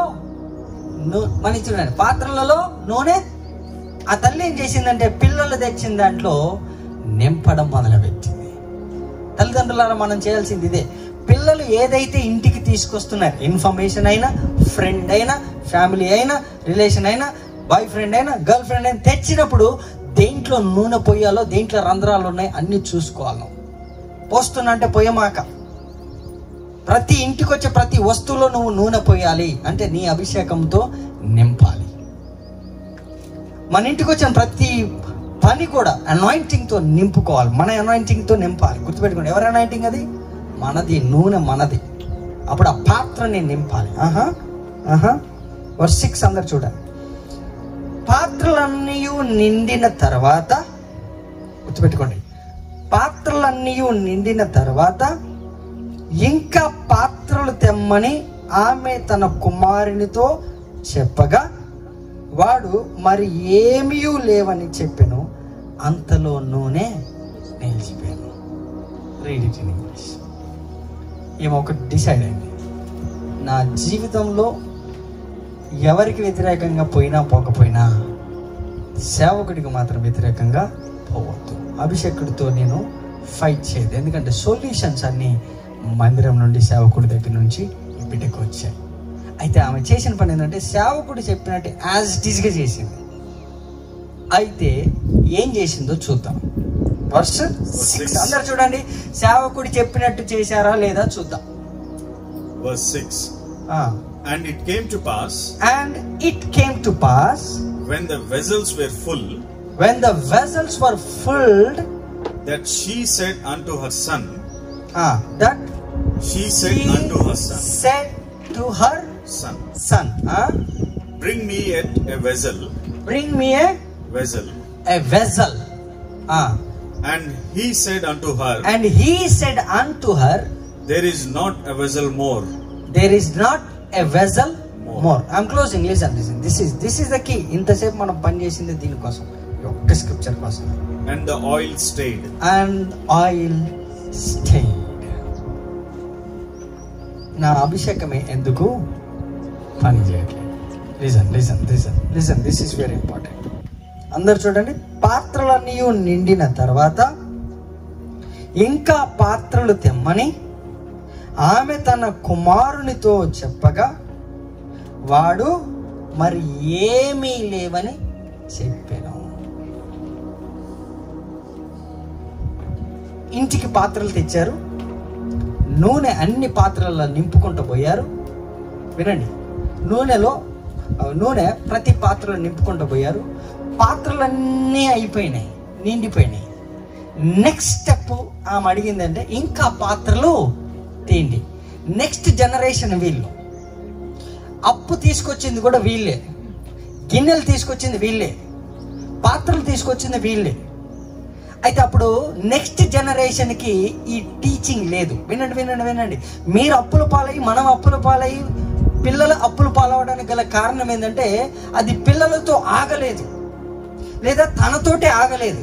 మన చూడండి, పాత్రలలో నూనె. ఆ తల్లి ఏం చేసిందంటే పిల్లలు తెచ్చిన దాంట్లో నింపడం మొదలుపెట్టింది. తల్లిదండ్రులారా మనం చేయాల్సింది ఇదే. పిల్లలు ఏదైతే ఇంటికి తీసుకొస్తున్నారు, ఇన్ఫర్మేషన్ అయినా, ఫ్రెండ్ అయినా, ఫ్యామిలీ అయినా, రిలేషన్ అయినా, బాయ్ ఫ్రెండ్ అయినా, గర్ల్ ఫ్రెండ్ అయినా, తెచ్చినప్పుడు దేంట్లో నూనె పోయాలో, దేంట్లో రంధ్రాలు ఉన్నాయి అన్ని చూసుకోవాలి. పోస్తున్నా అంటే పోయమాక. ప్రతి ఇంటికి వచ్చే ప్రతి వస్తువులో నువ్వు నూనె పోయాలి అంటే నీ అభిషేకంతో నింపాలి. మన ఇంటికి వచ్చిన ప్రతి పని కూడా అనాయింటింగ్తో నింపుకోవాలి. మన అనాయింటింగ్తో నింపాలి. గుర్తుపెట్టుకోండి, ఎవరి అనాయింటింగ్ అది? మనది. నూనె మనది. అప్పుడు ఆ పాత్రని నింపాలి. వర్స్ 6 అందరు చూడండి. పాత్రలన్నీ నిండిన తర్వాత, గుర్తుపెట్టుకోండి, పాత్రలన్నీ నిండిన తర్వాత ఇంకా పాత్రలు తెమ్మని ఆమె తన కుమారునితో చెప్పగా వాడు మరి ఏమీ లేవని చెప్పెను. అంతలో నూనె నిలిచిపోయాను. Read it in English. ఏమో ఒకటి డిసైడ్ అయింది, నా జీవితంలో ఎవరికి వ్యతిరేకంగా పోయినా పోకపోయినా సేవకుడికి మాత్రం వ్యతిరేకంగా పోవద్దు. అభిషేకుడితో నేను ఫైట్ చేయదు. ఎందుకంటే సొల్యూషన్స్ అన్నీ మందిరం నుండి, సేవకుడి దగ్గర నుంచి ఈ బిడ్డకు వచ్చాయి. అయితే ఆమె చేసిన పని ఏంటంటే సేవకుడు చెప్పినట్టు యాజ్ ఇట్ ఈస్గా చేసింది. అయితే ఏం చేసిందో చూద్దాం. వర్స్ 6 అందరు చూడండి. సేవకుడు చెప్పినట్టు చేశారా లేదా చూద్దాం. Verse 6. And it came to pass. And it came to pass. When the vessels were full. When the vessels were filled. That she said unto her son. That she said unto her son. Said to her son, bring me a vessel, and he said unto her, there is not a vessel more. I'm closing. Listen. This is the key. ఇంతసేపు మనం పని చేసింది దీనికోసం, ఒక్క scripture కోసం. And the oil stayed. నా అభిషేకమే ఎందుకు పని చేయట్లేదు? Listen, this is very important. అందరు చూడండి. పాత్రలన్నీ నిండిన తర్వాత ఇంకా పాత్రలు తెమ్మని ఆమె తన కుమారునితో చెప్పగా వాడు మరి ఏమీ లేవని చెప్పాను. ఇంటికి పాత్రలు తెచ్చారు, నూనె అన్ని పాత్రల్లో నింపుకుంటూ పోయారు. వినండి, నూనె ప్రతి పాత్రలో నింపుకుంటూ పోయారు. పాత్రలన్నీ అయిపోయినాయి, నిండిపోయినాయి. నెక్స్ట్ స్టెప్ ఆమె అడిగిందంటే ఇంకా పాత్రలు తేండి. నెక్స్ట్ జనరేషన్ వీళ్ళు. అప్పు తీసుకొచ్చింది కూడా వీళ్ళే, గిన్నెలు తీసుకొచ్చింది వీళ్ళే, పాత్రలు తీసుకొచ్చింది వీళ్ళే. అయితే అప్పుడు నెక్స్ట్ జనరేషన్కి ఈ టీచింగ్ లేదు. వినండి, మీరు అప్పుల పాలయ్యి, మనం అప్పుల పాలయ్యి, పిల్లలు అప్పులు పాలవడానికి గల కారణం ఏంటంటే అది పిల్లలతో ఆగలేదు, లేదా తనతోటే ఆగలేదు,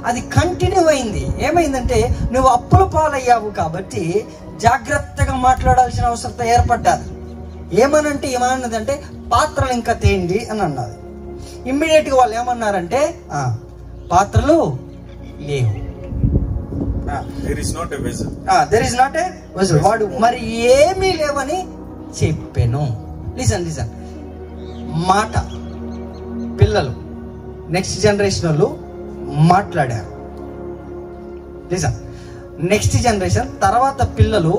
అది కంటిన్యూ అయింది. ఏమైందంటే నువ్వు అప్పుల పాలయ్యావు కాబట్టి జాగ్రత్తగా మాట్లాడాల్సిన అవసరం ఏర్పడ్డాది. ఏమన్నదంటే పాత్రలు ఇంకా తేండి అని అన్నది. ఇమ్మీడియట్గా వాళ్ళు ఏమన్నారంటే పాత్రలు లేవు. There is not a vessel. వాడు మరి ఏమీ లేవని చెప్పాను. లిసన్, మాట పిల్లలు నెక్స్ట్ జనరేషన్ వాళ్ళు మాట్లాడారు. లిసన్, నెక్స్ట్ జనరేషన్ తర్వాత పిల్లలు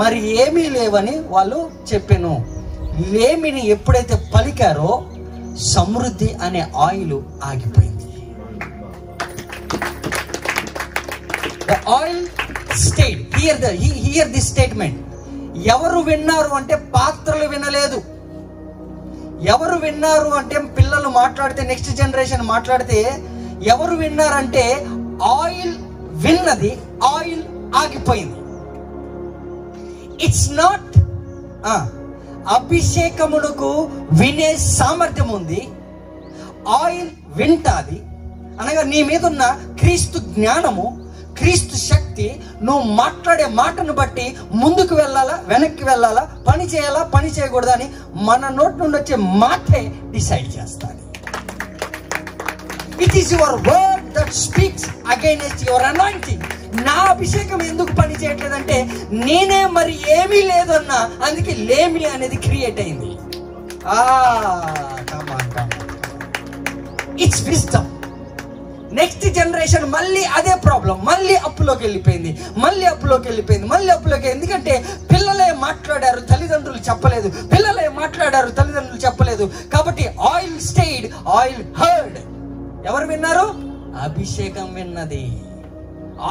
మరి ఏమీ లేవని వాళ్ళు చెప్పాను. లేమిని ఎప్పుడైతే పలికారో సమృద్ధి అనే ఆయిల్ ఆగిపోయింది. The oil stayed. Hear this statement. ఎవరు విన్నారు అంటే పాత్రలు వినలేదు. ఎవరు విన్నారు అంటే పిల్లలు మాట్లాడితే, నెక్స్ట్ జనరేషన్ మాట్లాడితే ఎవరు విన్నారంటే ఆయిల్ విన్నది, ఆయిల్ ఆగిపోయింది. ఇట్స్ నాట్ అభిషేకమునకు వినే సామర్థ్యం ఉంది, ఆయిల్ వింటాది. అనగా నీ మీద ఉన్న క్రీస్తు జ్ఞానము, క్రీస్తు శక్తి నువ్వు మాట్లాడే మాటను బట్టి ముందుకు వెళ్ళాలా, వెనక్కి వెళ్ళాలా, పని చేయాలా, పని చేయకూడదా అని మన నోటి నుండి వచ్చే మాటే డిసైడ్ చేస్తాడు. It is your word that speaks against your anointing. నా అభిషేకం ఎందుకు పని చేయట్లేదంటే నేనే మరి ఏమీ లేదన్నా, అందుకే లేమి అనేది క్రియేట్ అయింది. It's wisdom. నెక్స్ట్ జనరేషన్ మళ్ళీ అదే ప్రాబ్లం, మళ్ళీ అప్పులోకి వెళ్ళిపోయింది. ఎందుకంటే పిల్లలే మాట్లాడారు, తల్లిదండ్రులు చెప్పలేదు. కాబట్టి ఆయిల్ స్టేడ్, ఆయిల్ హర్డ్. ఎవరు విన్నారు? అభిషేకం విన్నది,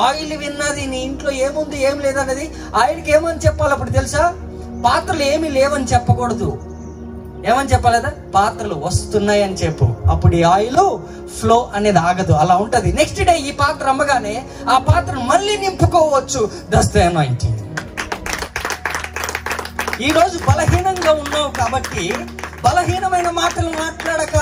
ఆయిల్ విన్నది. నీ ఇంట్లో ఏముంది ఏం లేదన్నది ఆయిల్కి ఏమని చెప్పాలి అప్పుడు తెలుసా? పాత్రలు ఏమి లేవని చెప్పకూడదు. ఏమని చెప్పాలదా? పాత్రలు వస్తున్నాయని చెప్పు. అప్పుడు ఈ ఆయిల్ ఫ్లో అనేది ఆగదు, అలా ఉంటది. నెక్స్ట్ డే ఈ పాత్ర అమ్మగానే ఆ పాత్రను మళ్ళీ నింపుకోవచ్చు. That's the anointing. ఈ రోజు బలహీనంగా ఉన్నావు కాబట్టి బలహీనమైన మాటలు మాట్లాడక.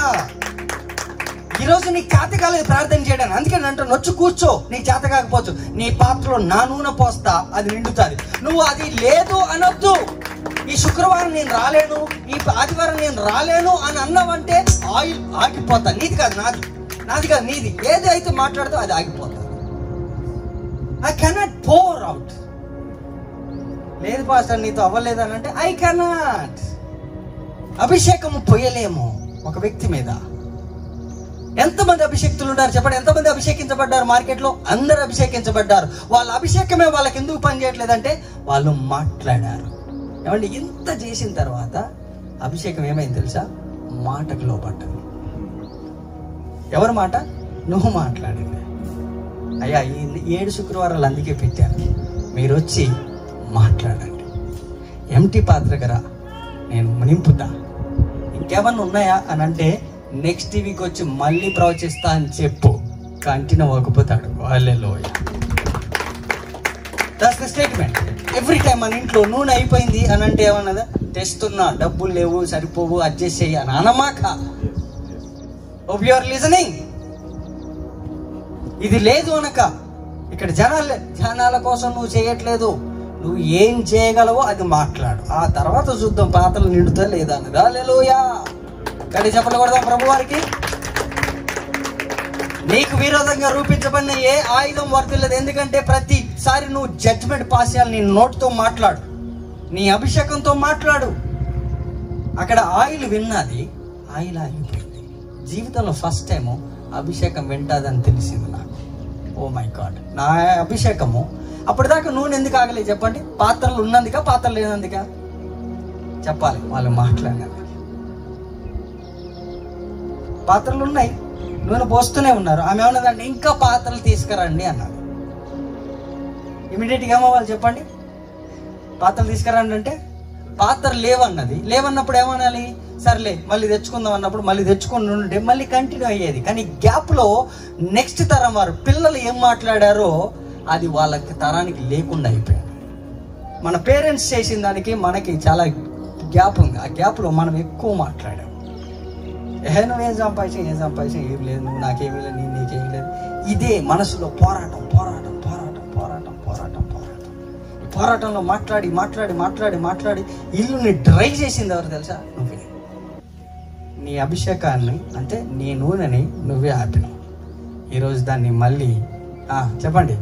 ఈ రోజు నీకు చేత కాలేదు ప్రార్థన చేయడానికి, అందుకని అంటే నొచ్చు కూర్చో. నీకు చేత కాకపోవచ్చు, నీ పాత్రలో నా నూనె పోస్తా, అది నిండుతుంది. నువ్వు అది లేదు అనొద్దు. ఈ శుక్రవారం నేను రాలేను, ఈ ఆదివారం నేను రాలేను అని అన్నావంటే ఆయిల్ ఆగిపోతా. నీది కాదు నాది కాదు నీది. ఏది అయితే మాట్లాడుతూ అది ఆగిపోతా. I cannot pour out. లేదు పాస్టర్ నీతో అవ్వలేదు అని అంటే ఐ కెనాట్. అభిషేకము పొయ్యలేము ఒక వ్యక్తి మీద. ఎంతమంది అభిషేక్తులు ఉన్నారు చెప్పండి? ఎంతమంది అభిషేకించబడ్డారు మార్కెట్లో? అందరూ అభిషేకించబడ్డారు. వాళ్ళ అభిషేకమే వాళ్ళకి ఎందుకు పని చేయట్లేదంటే వాళ్ళు మాట్లాడారు. ఏమండి, ఇంత చేసిన తర్వాత అభిషేకం ఏమైంది తెలుసా? మాటకు లోపడ్డది. ఎవరి మాట? నువ్వు మాట్లాడింది. అయ్యా ఈ 7 శుక్రవారాలు అందుకే పెట్టాను, మీరు వచ్చి మాట్లాడండి. ఎంటీ పాత్రగా రా, నేను నింపుతా. ఇంకేమన్నా ఉన్నాయా అని అంటే నెక్స్ట్ వీక్ వచ్చి మళ్ళీ ప్రవచిస్తా అని చెప్పు. కంటిన్యూ అవ్వకపోతాడు. Hallelujah. That's the statement. Every time మన ఇంట్లో నూనె అయిపోయింది అని అంటే ఏమన్నదా, తెస్తున్నా, డబ్బులు లేవు, సరిపోవు, అడ్జస్ట్ చెయ్యి అని అనమాక. Hope you are listening. ఇది లేదు అనక ఇక్కడ జనాల కోసం నువ్వు చేయట్లేదు. నువ్వు ఏం చేయగలవో అది మాట్లాడు. ఆ తర్వాత చూద్దాం పాత్రలు నిండుతా లేదా అన్నది. హల్లెలూయా. గడి చెప్పలు కొడదాం ప్రభు వారికి. నీకు విరోధంగా రూపించబడిన ఏ ఆయుధం వర్తిల్లదు. ఎందుకంటే ప్రతిసారి నువ్వు జడ్జ్మెంట్ పాస్ చేయాలి. నీ నోటితో మాట్లాడు, నీ అభిషేకంతో మాట్లాడు. అక్కడ ఆయిల్ విన్నది, ఆయిల్ ఆగిపోయింది. జీవితంలో ఫస్ట్ టైము అభిషేకం వింటాదని తెలిసింది నాకు. ఓ మై గాడ్, నా అభిషేకము అప్పటిదాకా నూనె ఎందుకు ఆగలేదు చెప్పండి? పాత్రలు ఉన్నందుక, పాత్రలు లేనందుక? చెప్పాలి వాళ్ళు మాట్లాడినందుకు. పాత్రలు ఉన్నాయి, నూనె పోస్తూనే ఉన్నారు. ఆమె ఏమన్నదంటే ఇంకా పాత్రలు తీసుకురండి అన్నారు. ఇమీడియట్గా ఏమవ్వాలి చెప్పండి? పాత్రలు తీసుకురండి అంటే పాత్రలు లేవన్నది. లేవన్నప్పుడు ఏమనాలి? సర్లే మళ్ళీ తెచ్చుకుందాం అన్నప్పుడు మళ్ళీ తెచ్చుకుని ఉంటే మళ్ళీ కంటిన్యూ అయ్యేది. కానీ గ్యాప్లో నెక్స్ట్ తరం వారు పిల్లలు ఏం మాట్లాడారో అది వాళ్ళకి తరానికి లేకుండా అయిపోయింది. మన పేరెంట్స్ చేసిన దానికి మనకి చాలా గ్యాప్ ఉంది. ఆ గ్యాప్లో మనం ఎక్కువ మాట్లాడాం. నువ్వేం సంపాదించా, ఏం లేదు, నువ్వు నాకేమీ లేదు, నేను నీకేమీ లేదు. ఇదే మనసులో పోరాటం. పోరాటంలో మాట్లాడి ఇల్లుని డ్రై చేసింది ఎవరు తెలుసా? నువ్వే. నీ అభిషేకాన్ని అంటే నీ నూనెని నువ్వే ఆపినావు. ఈరోజు దాన్ని మళ్ళీ చెప్పండి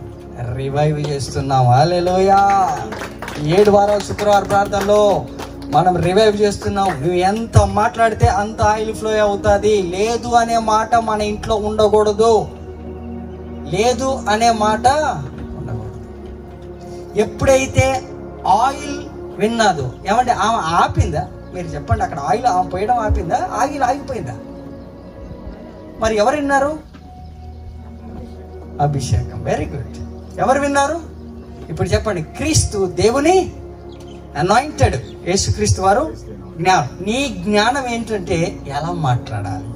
రివైవ్ చేస్తున్నాం. హల్లెలూయా. 7 వారాలు శుక్రవారం ప్రార్థనలో మనం రివైవ్ చేస్తున్నాం. నువ్వు ఎంత మాట్లాడితే అంత ఆయిల్ ఫ్లో అవుతుంది. లేదు అనే మాట మన ఇంట్లో ఉండకూడదు. లేదు అనే మాట ఉండకూడదు. ఎప్పుడైతే ఆయిల్ విన్నదో ఏమంటే ఆమె ఆపిందా? మీరు చెప్పండి. అక్కడ ఆయిల్ ఆమె పోయడం ఆపిందా? ఆగిపోయిందా? మరి ఎవరు విన్నారు? అభిషేకం. Very good. ఎవరు విన్నారు? ఇప్పుడు చెప్పండి. క్రీస్తు దేవుని అనాయింటెడ్, యేసుక్రీస్తు వారు జ్ఞానం. నీ జ్ఞానం ఏంటంటే ఎలా మాట్లాడాలి.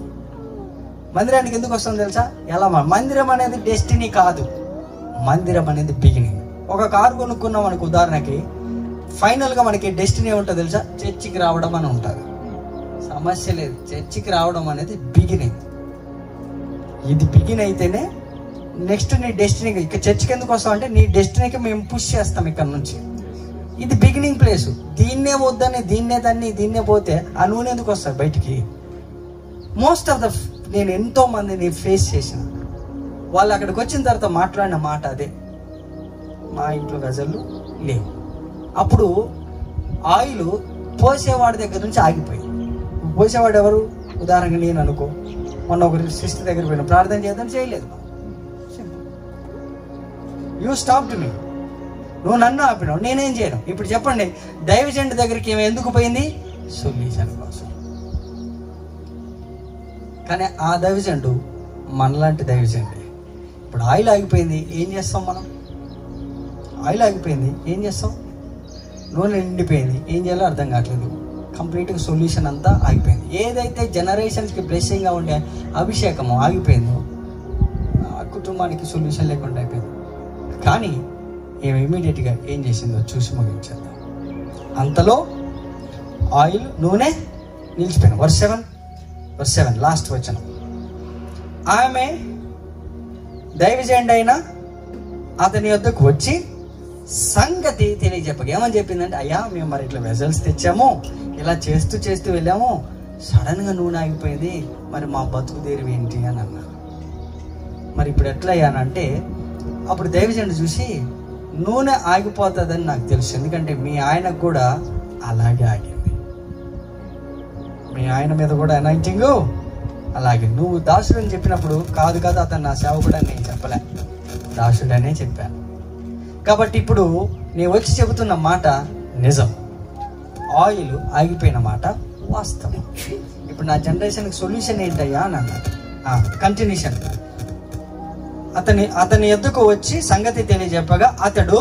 మందిరానికి ఎందుకు వస్తుందో తెలుసా? ఎలా మందిరం అనేది డెస్టినీ కాదు, మందిరం అనేది బిగినింగ్. ఒక కారు కొనుక్కున్నాం మనకు ఉదాహరణకి, ఫైనల్గా మనకి డెస్టినీ ఏముంటుంది తెలుసా? చర్చికి రావడం అని ఉంటుంది. సమస్య లేదు. చర్చికి రావడం అనేది బిగినింగ్. ఇది బిగిన్ అయితేనే నెక్స్ట్ నీ డెస్టినీకి. ఇక్కడ చర్చికి ఎందుకు వస్తాం అంటే నీ డెస్టినీకి మేము పుష్ చేస్తాం ఇక్కడ నుంచి. ఇది బిగినింగ్ ప్లేసు. దీన్నే వద్దని దీన్నే పోతే ఆ నూనె ఎందుకు వస్తారు బయటికి? మోస్ట్ ఆఫ్ ద నేను ఎంతో మందిని ఫేస్ చేసిన వాళ్ళు అక్కడికి వచ్చిన తర్వాత మాట్లాడిన మాట అదే, మా ఇంట్లో గజలు లేవు. అప్పుడు ఆయిల్ పోసేవాడి దగ్గర నుంచి ఆగిపోయింది. పోసేవాడు ఎవరు? ఉదాహరణగా నేను అనుకో, మొన్న ఒకరి సిస్టర్ దగ్గర పోయిన ప్రార్థన చేద్దాం, చేయలేదు. యూ స్టాప్డ్ మీ. నువ్వు నన్ను ఆపినావు, నేనేం చేయను. ఇప్పుడు చెప్పండి, దైవజనుడి దగ్గరికి ఏమి ఎందుకు పోయింది? సొల్యూషన్ కోసం. కానీ ఆ దైవజనుడు మనలాంటి దైవజనుడే. ఇప్పుడు ఆయిల్ ఆగిపోయింది, ఏం చేస్తాం మనం? ఆయిల్ ఆగిపోయింది, ఏం చేస్తాం? నూనె నిండిపోయింది, ఏం చేయాలో అర్థం కావట్లేదు. కంప్లీట్గా సొల్యూషన్ అంతా ఆగిపోయింది. ఏదైతే జనరేషన్స్కి బ్లెస్సింగ్గా ఉండే అభిషేకము ఆగిపోయిందో ఆ కుటుంబానికి సొల్యూషన్ లేకుండా అయిపోయింది. కానీ ఏమి ఇమీడియట్గా ఏం చేసిందో చూసి ముగించేద్దాం. అంతలో ఆయిల్ నూనె నిలిచిపోయింది. వర్స్ 7 లాస్ట్ వచనం. ఆమె దైవజనుడు అయిన అతని వద్దకు వచ్చి సంగతి తెలియజెప్పగా ఏమని చెప్పిందంటే, అయ్యా మేము మరి ఇట్లా వెజల్స్ తెచ్చాము, ఇలా చేస్తూ వెళ్ళాము, సడన్గా నూనె ఆగిపోయింది, మరి మా బతుకు దేరు ఏంటి అని అన్నారు. మరి ఇప్పుడు ఎట్లా అయ్యానంటే, అప్పుడు దైవజనుడు చూసి నూనె ఆగిపోతుందని నాకు తెలుసు, ఎందుకంటే మీ ఆయనకు కూడా అలాగే ఆగింది, మీ ఆయన మీద కూడా అనాయింటింగ్ అలాగే. నువ్వు దాసుడని చెప్పినప్పుడు కాదు అతను నా సేవకుడు అని నేను చెప్పలే, దాసుడనే చెప్పాను. కాబట్టి ఇప్పుడు నేను వచ్చి చెబుతున్న మాట నిజం, ఆయిల్ ఆగిపోయిన మాట వాస్తవం. ఇప్పుడు నా జనరేషన్కి సొల్యూషన్ ఏంటయ్యా అని అన్నాడు. కంటిన్యూషన్. అతని ఎద్దుకు వచ్చి సంగతి తెలియజెప్పగా అతడు,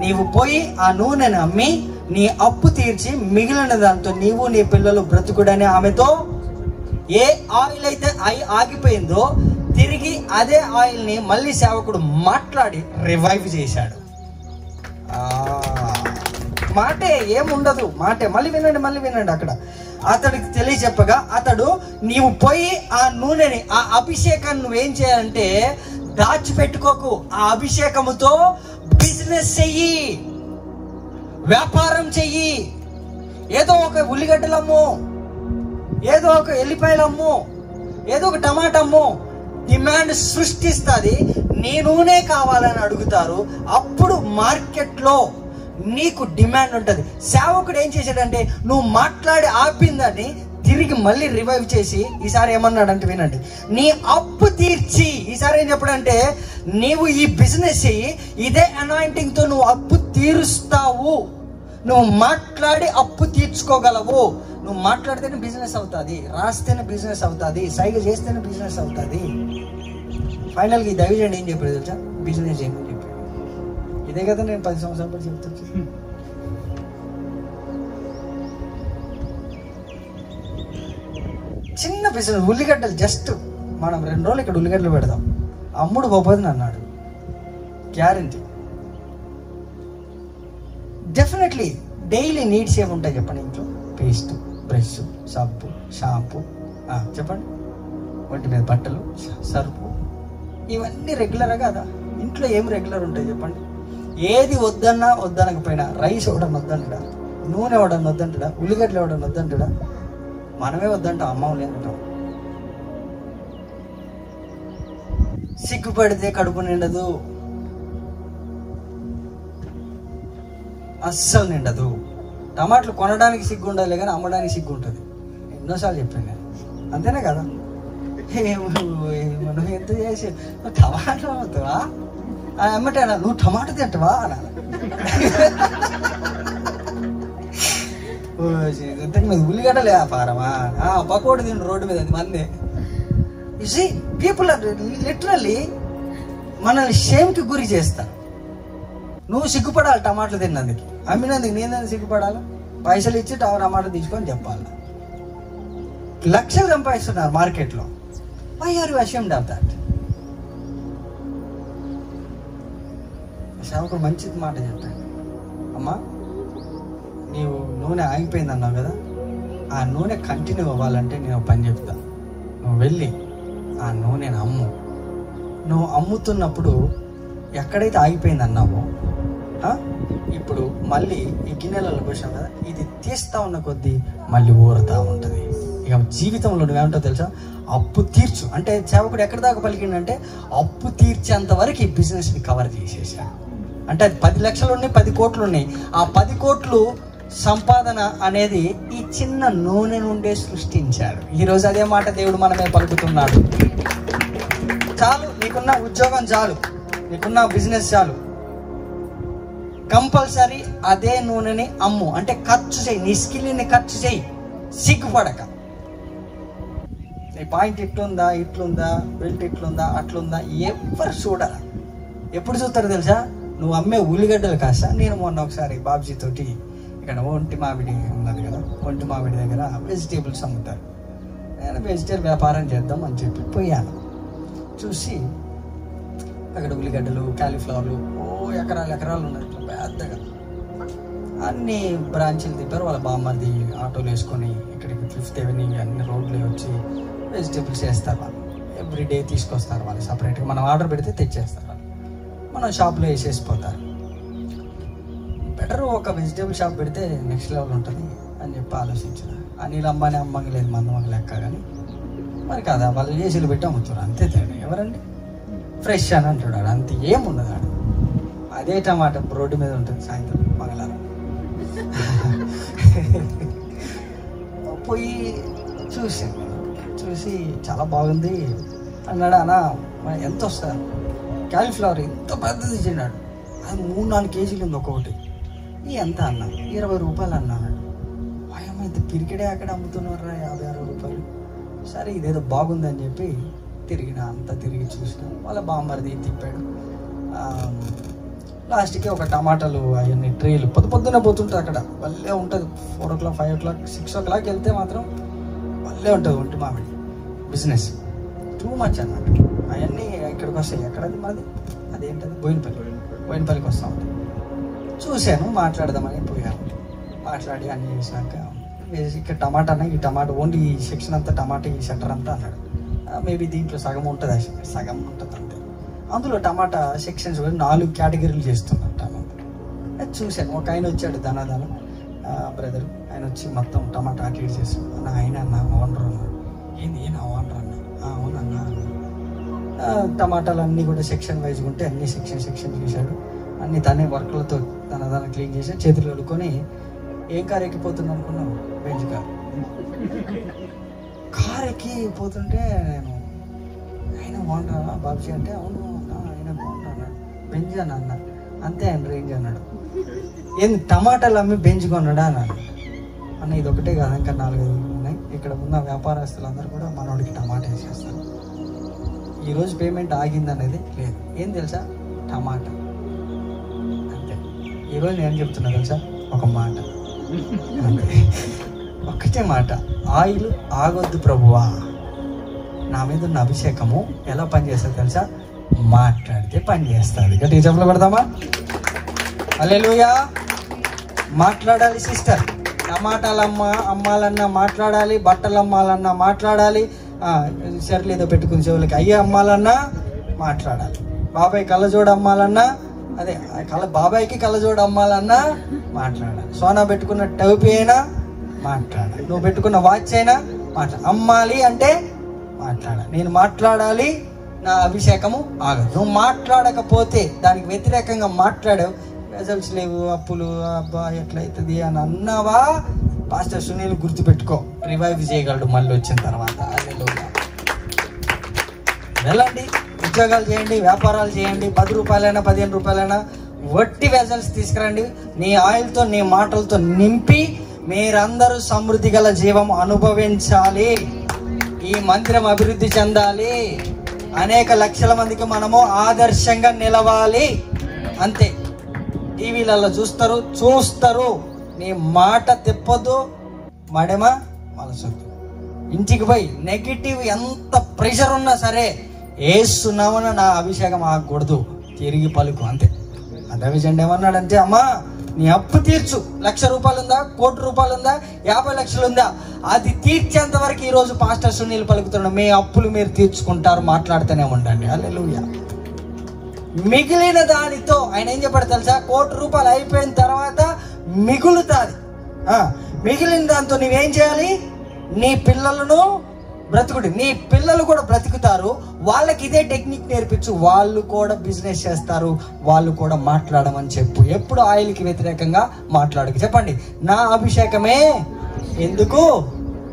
నీవు పోయి ఆ నూనెను అమ్మి నీ అప్పు తీర్చి మిగిలిన దాంతో నీవు నీ పిల్లలు బ్రతుకుడని ఆమెతో, ఏ ఆయిల్ అయితే ఆగిపోయిందో తిరిగి అదే ఆయిల్ని మళ్ళీ సేవకుడు మాట్లాడి రివైవ్ చేశాడు. మాటే ఏముండదు, మాటే. మళ్ళీ వినండి అక్కడ అతడికి తెలియచెప్పగా అతడు, నీవు పోయి ఆ నూనెని, ఆ అభిషేకాన్ని నువ్వేం చేయాలంటే దాచిపెట్టుకోకు, ఆ అభిషేకముతో బిజినెస్ చెయ్యి, వ్యాపారం చెయ్యి. ఏదో ఒక ఉల్లిగడ్డలు అమ్ము, ఏదో ఒక ఎల్లిపాయలు అమ్ము, ఏదో ఒక టమాటా అమ్ము. డిమాండ్ సృష్టిస్తుంది. నీ నూనె కావాలని అడుగుతారు. అప్పుడు మార్కెట్లో నీకు డిమాండ్ ఉంటుంది. సేవకుడు ఏం చేశాడంటే నువ్వు మాట్లాడి ఆపిందని తిరిగి మళ్ళీ రివైవ్ చేసి ఈసారి ఏమన్నాడంటే వినండి, నీ అప్పు తీర్చి. ఈసారి ఏం చెప్పడంటే నీవు ఈ బిజినెస్ చెయ్యి, ఇదే అనాయింటింగ్ తో నువ్వు అప్పు తీరుస్తావు. నువ్వు మాట్లాడి అప్పు తీర్చుకోగలవు. నువ్వు మాట్లాడితేనే బిజినెస్ అవుతుంది, రాస్తేనే బిజినెస్ అవుతుంది, సైగ చేస్తేనే బిజినెస్ అవుతుంది. ఫైనల్గా ఈ దైవజనుడు ఏం చెప్పాడు తెలుసా? బిజినెస్ చేయమని చెప్పాడు. ఇదే కదా నేను 10 సంవత్సరాల పాటు చెప్తాను. చిన్న బిజినెస్, ఉల్లిగడ్డలు. జస్ట్ మనం 2 రోజులు ఇక్కడ ఉల్లిగడ్డలు పెడదాం, అమ్ముడు పోపోదని అన్నాడు. గ్యారంటీ. డెఫినెట్లీ డైలీ నీడ్స్ ఏముంటాయి చెప్పండి ఇంట్లో? పేస్ట్, బ్రష్, సబ్బు, షాంపూ, చెప్పండి, ఒంటి మీద బట్టలు, సరుపు, ఇవన్నీ రెగ్యులర్ కదా. ఇంట్లో ఏం రెగ్యులర్ ఉంటాయి చెప్పండి? ఏది వద్దనకపోయినా, రైస్ ఎవడన్నా వద్దంటాడా, నూనె ఎవడన్నా వద్దంటాడా, ఉల్లిగడ్డలు ఎవడన్నా వద్దంటాడా? మనమే వద్దంటాం, అమ్మవులే అంటాం. సిగ్గుపడితే కడుపు నిండదు, అస్సలు నిండదు. టమాటాలు కొనడానికి సిగ్గు ఉండాలి కానీ అమ్మడానికి సిగ్గు ఉంటుంది. ఎన్నోసార్లు చెప్పాను నేను, అంతేనే కదా? నువ్వు ఎంత చేసి టమాటా అవుతావా అమ్మటే, నువ్వు టమాటా తింటావా అనాలి. ఇంతకు మీద ఉల్లిగడ్డలే వ్యాపారమా, పకోడి తిండు రోడ్డు మీద, అది మందే. పీపుల్ ఆర్ లిటరల్లీ మనల్ని షేమ్కి గురి చేస్తారు. నువ్వు సిగ్గుపడాలి టమాటాలు తిన్నందుకు, అమ్మినందుకు నేనందుకు సిగ్గుపడాలి? పైసలు ఇచ్చి టమాటా తీసుకొని చెప్పాలి. లక్షలు సంపాదిస్తున్నారు మార్కెట్లో. Why are you ashamed of that? సేవకుడు మంచిది మాట చెప్పాడు. అమ్మా, నీవు నూనె ఆగిపోయింది అన్నావు కదా, ఆ నూనె కంటిన్యూ అవ్వాలంటే నేను పని చెప్తా. నువ్వు వెళ్ళి ఆ నూనెను అమ్ము. నువ్వు అమ్ముతున్నప్పుడు ఎక్కడైతే ఆగిపోయింది అన్నావో, ఇప్పుడు మళ్ళీ ఈ గిన్నెలలో పోసావు కదా, ఇది తీస్తా ఉన్న కొద్దీ మళ్ళీ ఊరుతా ఉంటుంది. ఇక జీవితంలో నువ్వేమంటావు తెలుసా? అప్పు తీర్చు అంటే సేవకుడు ఎక్కడి దాకా పలికిండంటే అప్పు తీర్చేంత వరకు ఈ బిజినెస్ని కవర్ చేసేసాడు. అంటే అది 10 లక్షలు ఉన్నాయి, 10 కోట్లు ఉన్నాయి. ఆ 10 కోట్లు సంపాదన అనేది ఈ చిన్న నూనె నుండే సృష్టించాడు. ఈరోజు అదే మాట దేవుడు మనమే పలుకుతున్నాడు. చాలు, నీకున్న ఉద్యోగం చాలు, నీకున్న బిజినెస్ చాలు, కంపల్సరీ అదే నూనెని అమ్ము. అంటే ఖర్చు చేయి, నీ స్కిల్ని ఖర్చు చేయి, సిగ్గుపడక. నీ పాయింట్ ఇట్లుందా, బెల్ట్ ఇట్లుందా, అట్లుందా, ఎవరు చూడరా. ఎప్పుడు చూస్తారు తెలుసా? నువ్వు అమ్మే ఉల్లిగడ్డలు కాస్త. నేను మొన్న ఒకసారి బాబ్జీ తోటి ఇక్కడ ఒంటి మామిడి ఉన్నది కదా, ఒంటి మామిడి దగ్గర వెజిటేబుల్స్ అమ్ముతారు. నేను వెజిటేబుల్ వ్యాపారం చేద్దాం అని చెప్పి పోయాను. చూసి అక్కడ ఉల్లిగడ్డలు, కాలీఫ్లవర్లు ఎకరాలు ఉన్నాయి పెద్దగా. అన్ని బ్రాంచీలు తిప్పారు. వాళ్ళ బామ్మది ఆటోలు వేసుకొని ఇక్కడికి 5th Avenue అన్ని రోడ్లు వచ్చి వెజిటేబుల్స్ వేస్తారు. వాళ్ళు ఎవ్రీడే తీసుకొస్తారు. వాళ్ళు సపరేట్గా మనం ఆర్డర్ పెడితే తెచ్చేస్తారు. వాళ్ళు మనం షాప్లో వేసేసిపోతారు. బెటర్ ఒక వెజిటేబుల్ షాప్ పెడితే నెక్స్ట్ లెవెల్ ఉంటుంది అని చెప్పి ఆలోచించిన. అనిల్ అంబానీ అమ్మంగి లేదు, మందమ్మకి లెక్క. కానీ మరి కాదా, వాళ్ళు ఏసీలు పెట్టి అమ్ముతారు, అంతే తేడా. ఎవరండి ఫ్రెష్ అని అంటున్నాడు, అంతే ఏముండదు. ఆడు అదే టమాటా రోడ్డు మీద ఉంటుంది సాయంత్రం మంగళవారం. పోయి చూసి చాలా బాగుంది అన్నాడు. అన్నా ఎంత వస్తారు? కాలీఫ్లవర్ ఎంత పెద్దది ఇచ్చినాడు. అది 3-4 కేజీలు ఉంది ఒక్కొక్కటి. ఎంత అన్నా? 20 రూపాయలు అన్నాడు. ఏమైతే పిరికిడే అక్కడ అమ్ముతున్నారా 50-60 రూపాయలు. సరే ఇదేదో బాగుందని చెప్పి తిరిగి చూసిన. వాళ్ళ బామ్మరిది తిప్పాడు. లాస్ట్కి ఒక టమాటాలు అవన్నీ ట్రేలు పొద్దున్నే పోతుంటుంది అక్కడ, భలే ఉంటుంది. 4 o'clock 5 o'clock 6 o'clock వెళ్తే మాత్రం భలే ఉంటుంది ఒంటి మామిడి బిజినెస్. టూ మచ్ అన్నమాట. అవన్నీ ఇక్కడికి వస్తాయి. ఎక్కడది మాది, అదేంటది బోయినపల్లికి వస్తూ ఉంటాయి. చూశాను, మాట్లాడదామని పోయాను. మాట్లాడి అన్నీ చేసినాక ఇక్కడ టమాటా అన్న, ఈ టమాటా ఓన్లీ ఈ సెక్షన్ అంతా టమాటా, ఈ సెంటర్ అంతా అన్నాడు. మేబీ దీంట్లో సగం ఉంటుంది, సగం ఉంటుంది అంతే. అందులో టమాటా సెక్షన్స్ 4 కేటగిరీలు చేస్తున్నాను టమాటా. అది చూశాను. ఒక ఆయన వచ్చాడు, ధనాదానం బ్రదర్, ఆయన వచ్చి మొత్తం టమాటా అటు ఇటు చేస్తాడు. అన్న ఆయన అన్న ఓనర్ అన్నాడు. ఏంది నా ఓనర్ అన్న? అవునన్నా. టమాటాలు అన్నీ కూడా సెక్షన్ వైజ్గా ఉంటే అన్ని సెక్షన్ చేశాడు. అన్ని తనే వర్క్లతో ధనాదానం క్లీన్ చేసి చేతులు కడుక్కొని, ఏం కారు ఎక్కిపోతుంది అనుకున్నావు? బెంజ్ కార్ ఎక్కిపోతుంటే నేను, ఆయన బాగుంటారా బాబుజీ అంటే, అవును ఆయన బాగుంటా అన్నాడు. బెంజ్ అని అన్న. అంతే ఆయన రేంజ్ అన్నాడు. ఏంది టమాటాలు అమ్మి బెంజ్ కొన్నాడా అన్నాడు. అన్న ఇది ఒకటే కాదు, ఇంకా 4-5 ఉన్నాయి. ఇక్కడ ఉన్న వ్యాపారస్తులందరూ కూడా మనోడికి టమాటా వేసేస్తారు. ఈరోజు పేమెంట్ ఆగింది అనేది లేదు. ఏం తెలుసా? టమాటా అంతే. ఈరోజు నేను చెప్తున్నా తెలుసా? ఒక మాట అంతే, ఒక్కటే మాట. ఆయిల్ ఆగొద్దు ప్రభువా, నా మీద ఉన్న అభిషేకము ఎలా పనిచేస్తుంది తెలుసా? మాట్లాడితే పని చేస్తుంది. గట్టిగా చెప్పలు పెడదామా? హల్లెలూయా. మాట్లాడాలి సిస్టర్. టమాటాలు అమ్మాలన్నా మాట్లాడాలి, బట్టలు అమ్మాలన్నా మాట్లాడాలి, షర్ట్లు ఏదో పెట్టుకుని చెవులకి అయ్యే అమ్మాలన్నా మాట్లాడాలి, బాబాయ్ కళ్ళజోడు అమ్మాలన్నా అదే బాబాయ్కి కళ్ళజోడు అమ్మాలన్నా మాట్లాడాలి, సోనా పెట్టుకున్న టౌపీ అయినా మాట్లాడాలి, నువ్వు పెట్టుకున్న వాచ్ అయినా అమ్మాలి అంటే మాట్లాడాలి. నేను మాట్లాడాలి, నా అభిషేకము ఆగదు. నువ్వు మాట్లాడకపోతే దానికి వ్యతిరేకంగా మాట్లాడావు, రిజల్ట్స్ లేవు, అప్పులు, అబ్బా ఎట్లయితుంది అని అన్నావా, పాస్టర్ సునీల్ గుర్తుపెట్టుకో, రివైవ్ చేయగలడు మళ్ళీ వచ్చిన తర్వాత. వెళ్ళండి, ఉద్యోగాలు చేయండి, వ్యాపారాలు చేయండి, 10 రూపాయలైనా 15 రూపాయలైనా వట్టి వెజల్స్ తీసుకురండి. నీ ఆయిల్తో, నీ మాటలతో నింపి మీరందరూ సమృద్ధి గల జీవం అనుభవించాలి. ఈ మందిరం అభివృద్ధి చెందాలి. అనేక లక్షల మందికి మనము ఆదర్శంగా నిలవాలి. అంతే. టీవీలలో చూస్తారు, నీ మాట తిప్పొద్దు, మడమ మలసొద్దు. ఇంటికి పోయి నెగిటివ్ ఎంత ప్రెషర్ ఉన్నా సరే, ఏసునామన నా అభిషేకం ఆగకూడదు, తిరిగి పలుకు. అంతే. అదవిజెండా ఏమన్నాడంటే, అమ్మా నీ అప్పు తీర్చు. 1,00,000 రూపాయలు ఉందా, 1 కోటి రూపాయలు ఉందా, 50 లక్షలు ఉందా, అది తీర్చేంత వరకు ఈరోజు పాస్టర్ సునీల్ పలుకుతున్నాడు, మీ అప్పులు మీరు తీర్చుకుంటారు, మాట్లాడుతూనే ఉండండి. హల్లెలూయా. మిగిలిన దానితో ఆయన ఏం చెప్పాడు తెలుసా? 1 కోటి రూపాయలు అయిపోయిన తర్వాత మిగులుతుంది. మిగిలిన దాంతో నువ్వేం చేయాలి? నీ పిల్లలను బ్రతుకుడు, నీ పిల్లలు కూడా బ్రతుకుతారు, వాళ్ళకి ఇదే టెక్నిక్ నేర్పించు, వాళ్ళు కూడా బిజినెస్ చేస్తారు, వాళ్ళు కూడా మాట్లాడమని చెప్పు. ఎప్పుడు ఆయిల్కి వ్యతిరేకంగా మాట్లాడకు. చెప్పండి, నా అభిషేకమే ఎందుకు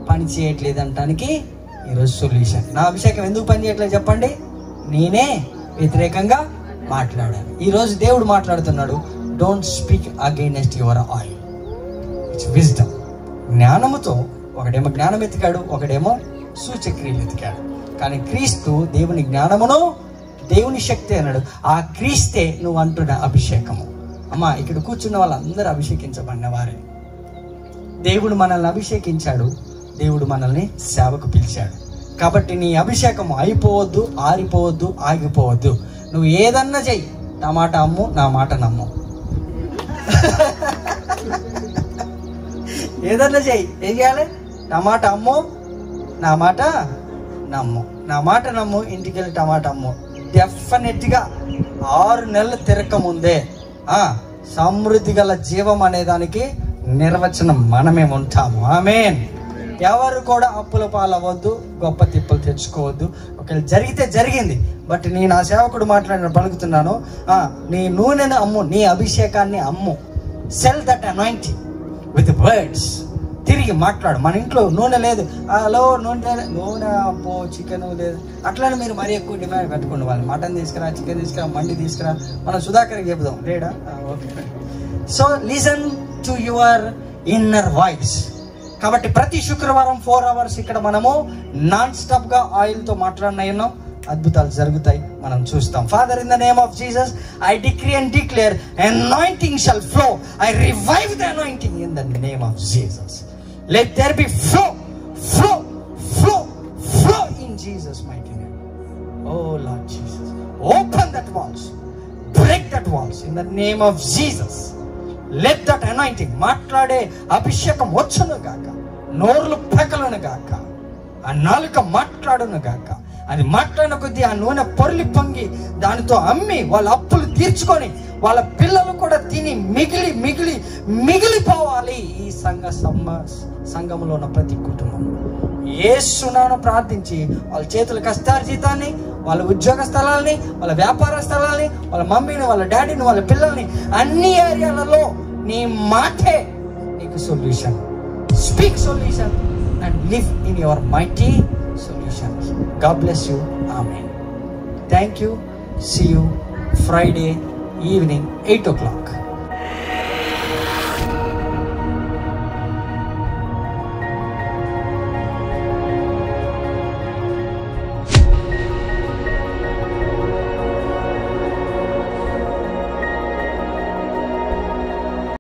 పని చేయట్లేదు అంటానికి ఈరోజు సొల్యూషన్. నా అభిషేకం ఎందుకు పని చేయట్లేదు చెప్పండి? నేనే వ్యతిరేకంగా మాట్లాడాను. ఈరోజు దేవుడు మాట్లాడుతున్నాడు, don't speak against your oil, it's wisdom. జ్ఞానముతో ఒకడేమో జ్ఞానం ఎతికాడు, ఒకడేమో సూచక్రియలు ఎతికాడు. కానీ క్రీస్తు దేవుని జ్ఞానమును, దేవుని శక్తి అన్నాడు. ఆ క్రీస్తే నువ్వు అంటున్న అభిషేకము. అమ్మా, ఇక్కడ కూర్చున్న వాళ్ళందరూ అభిషేకించబడిన వారే. దేవుడు మనల్ని అభిషేకించాడు, దేవుడు మనల్ని సేవకు పిలిచాడు. కాబట్టి నీ అభిషేకము అయిపోవద్దు, ఆరిపోవద్దు, ఆగిపోవద్దు. నువ్వు ఏదన్నా చెయ్యి, టమాటా అమ్ము, నా మాట నమ్ము. ఏదన్నా చెయ్యి, ఏం చేయాలి? టమాటా అమ్ము, నా మాట నమ్ము. నా మాట నమ్ము, ఇంటికి వెళ్ళి టమాటా అమ్ము. డెఫినెట్గా 6 నెలలు తిరగకముందే సమృద్ధి గల జీవం అనే దానికి నిర్వచనం మనమే ఉంటాము. ఆమేన్. ఎవరు కూడా అప్పుల పాలవద్దు, గొప్ప తిప్పలు తెచ్చుకోవద్దు. ఒకవేళ జరిగితే జరిగింది, బట్ నేను ఆ సేవకుడు మాట్లాడిన పలుకుతున్నాను, నీ నూనెను అమ్ము, నీ అభిషేకాన్ని అమ్ము. Sell that anointing with words. తిరిగి మాట్లాడు. మన ఇంట్లో నూనె లేదు, హలో నూనె అప్పో చికెన్ లేదు, అట్లానే మీరు మరీ ఎక్కువ డిమాండ్ పెట్టుకోండి. వాళ్ళు మటన్ తీసుకురా, చికెన్ తీసుకురా, మండి తీసుకురా. మనం సుధాకర్కి చెబుదాం, లేడా? Okay. So listen to your inner voice. కాబట్టి ప్రతి శుక్రవారం 4 hours ఇక్కడ మనము నాన్ స్టాప్ గా ఆయిల్తో మాట్లాడిన ఉన్నాం. అద్భుతాలు జరుగుతాయి, మనం చూస్తాం. Father, in the name of Jesus I decree and declare anointing shall flow. I revive the anointing in the name of Jesus. Let there be flow in Jesus mighty name. Oh Lord Jesus, open that walls, break that walls in the name of Jesus. Let that anointing, మాట్లాడే అభిషేకం వచ్చును గాక, నోర్లు పెకలను గాక, ఆ నాలుక మాట్లాడును గాక. అది మాట్లాడిన కొద్దీ ఆ నూనె పొర్లి పొంగి దానితో అమ్మి వాళ్ళ అప్పులు తీర్చుకొని వాళ్ళ పిల్లలు కూడా తిని మిగిలిపోవాలి. ఈ సంఘంలో ఉన్న ప్రతి కుటుంబం యేసునామమున ప్రార్థించి వాళ్ళ చేతుల కష్టార్జితాన్ని, వాళ్ళ ఉద్యోగ స్థలాల్ని, వాళ్ళ వ్యాపార స్థలాల్ని, వాళ్ళ మమ్మీని, వాళ్ళ డాడీని, వాళ్ళ పిల్లల్ని, అన్ని ఏరియాలలో నీ మాటే నీకు solution. Speak solution and live in your mighty solutions. God bless you. Amen. Thank you. See you Friday evening 8 o'clock.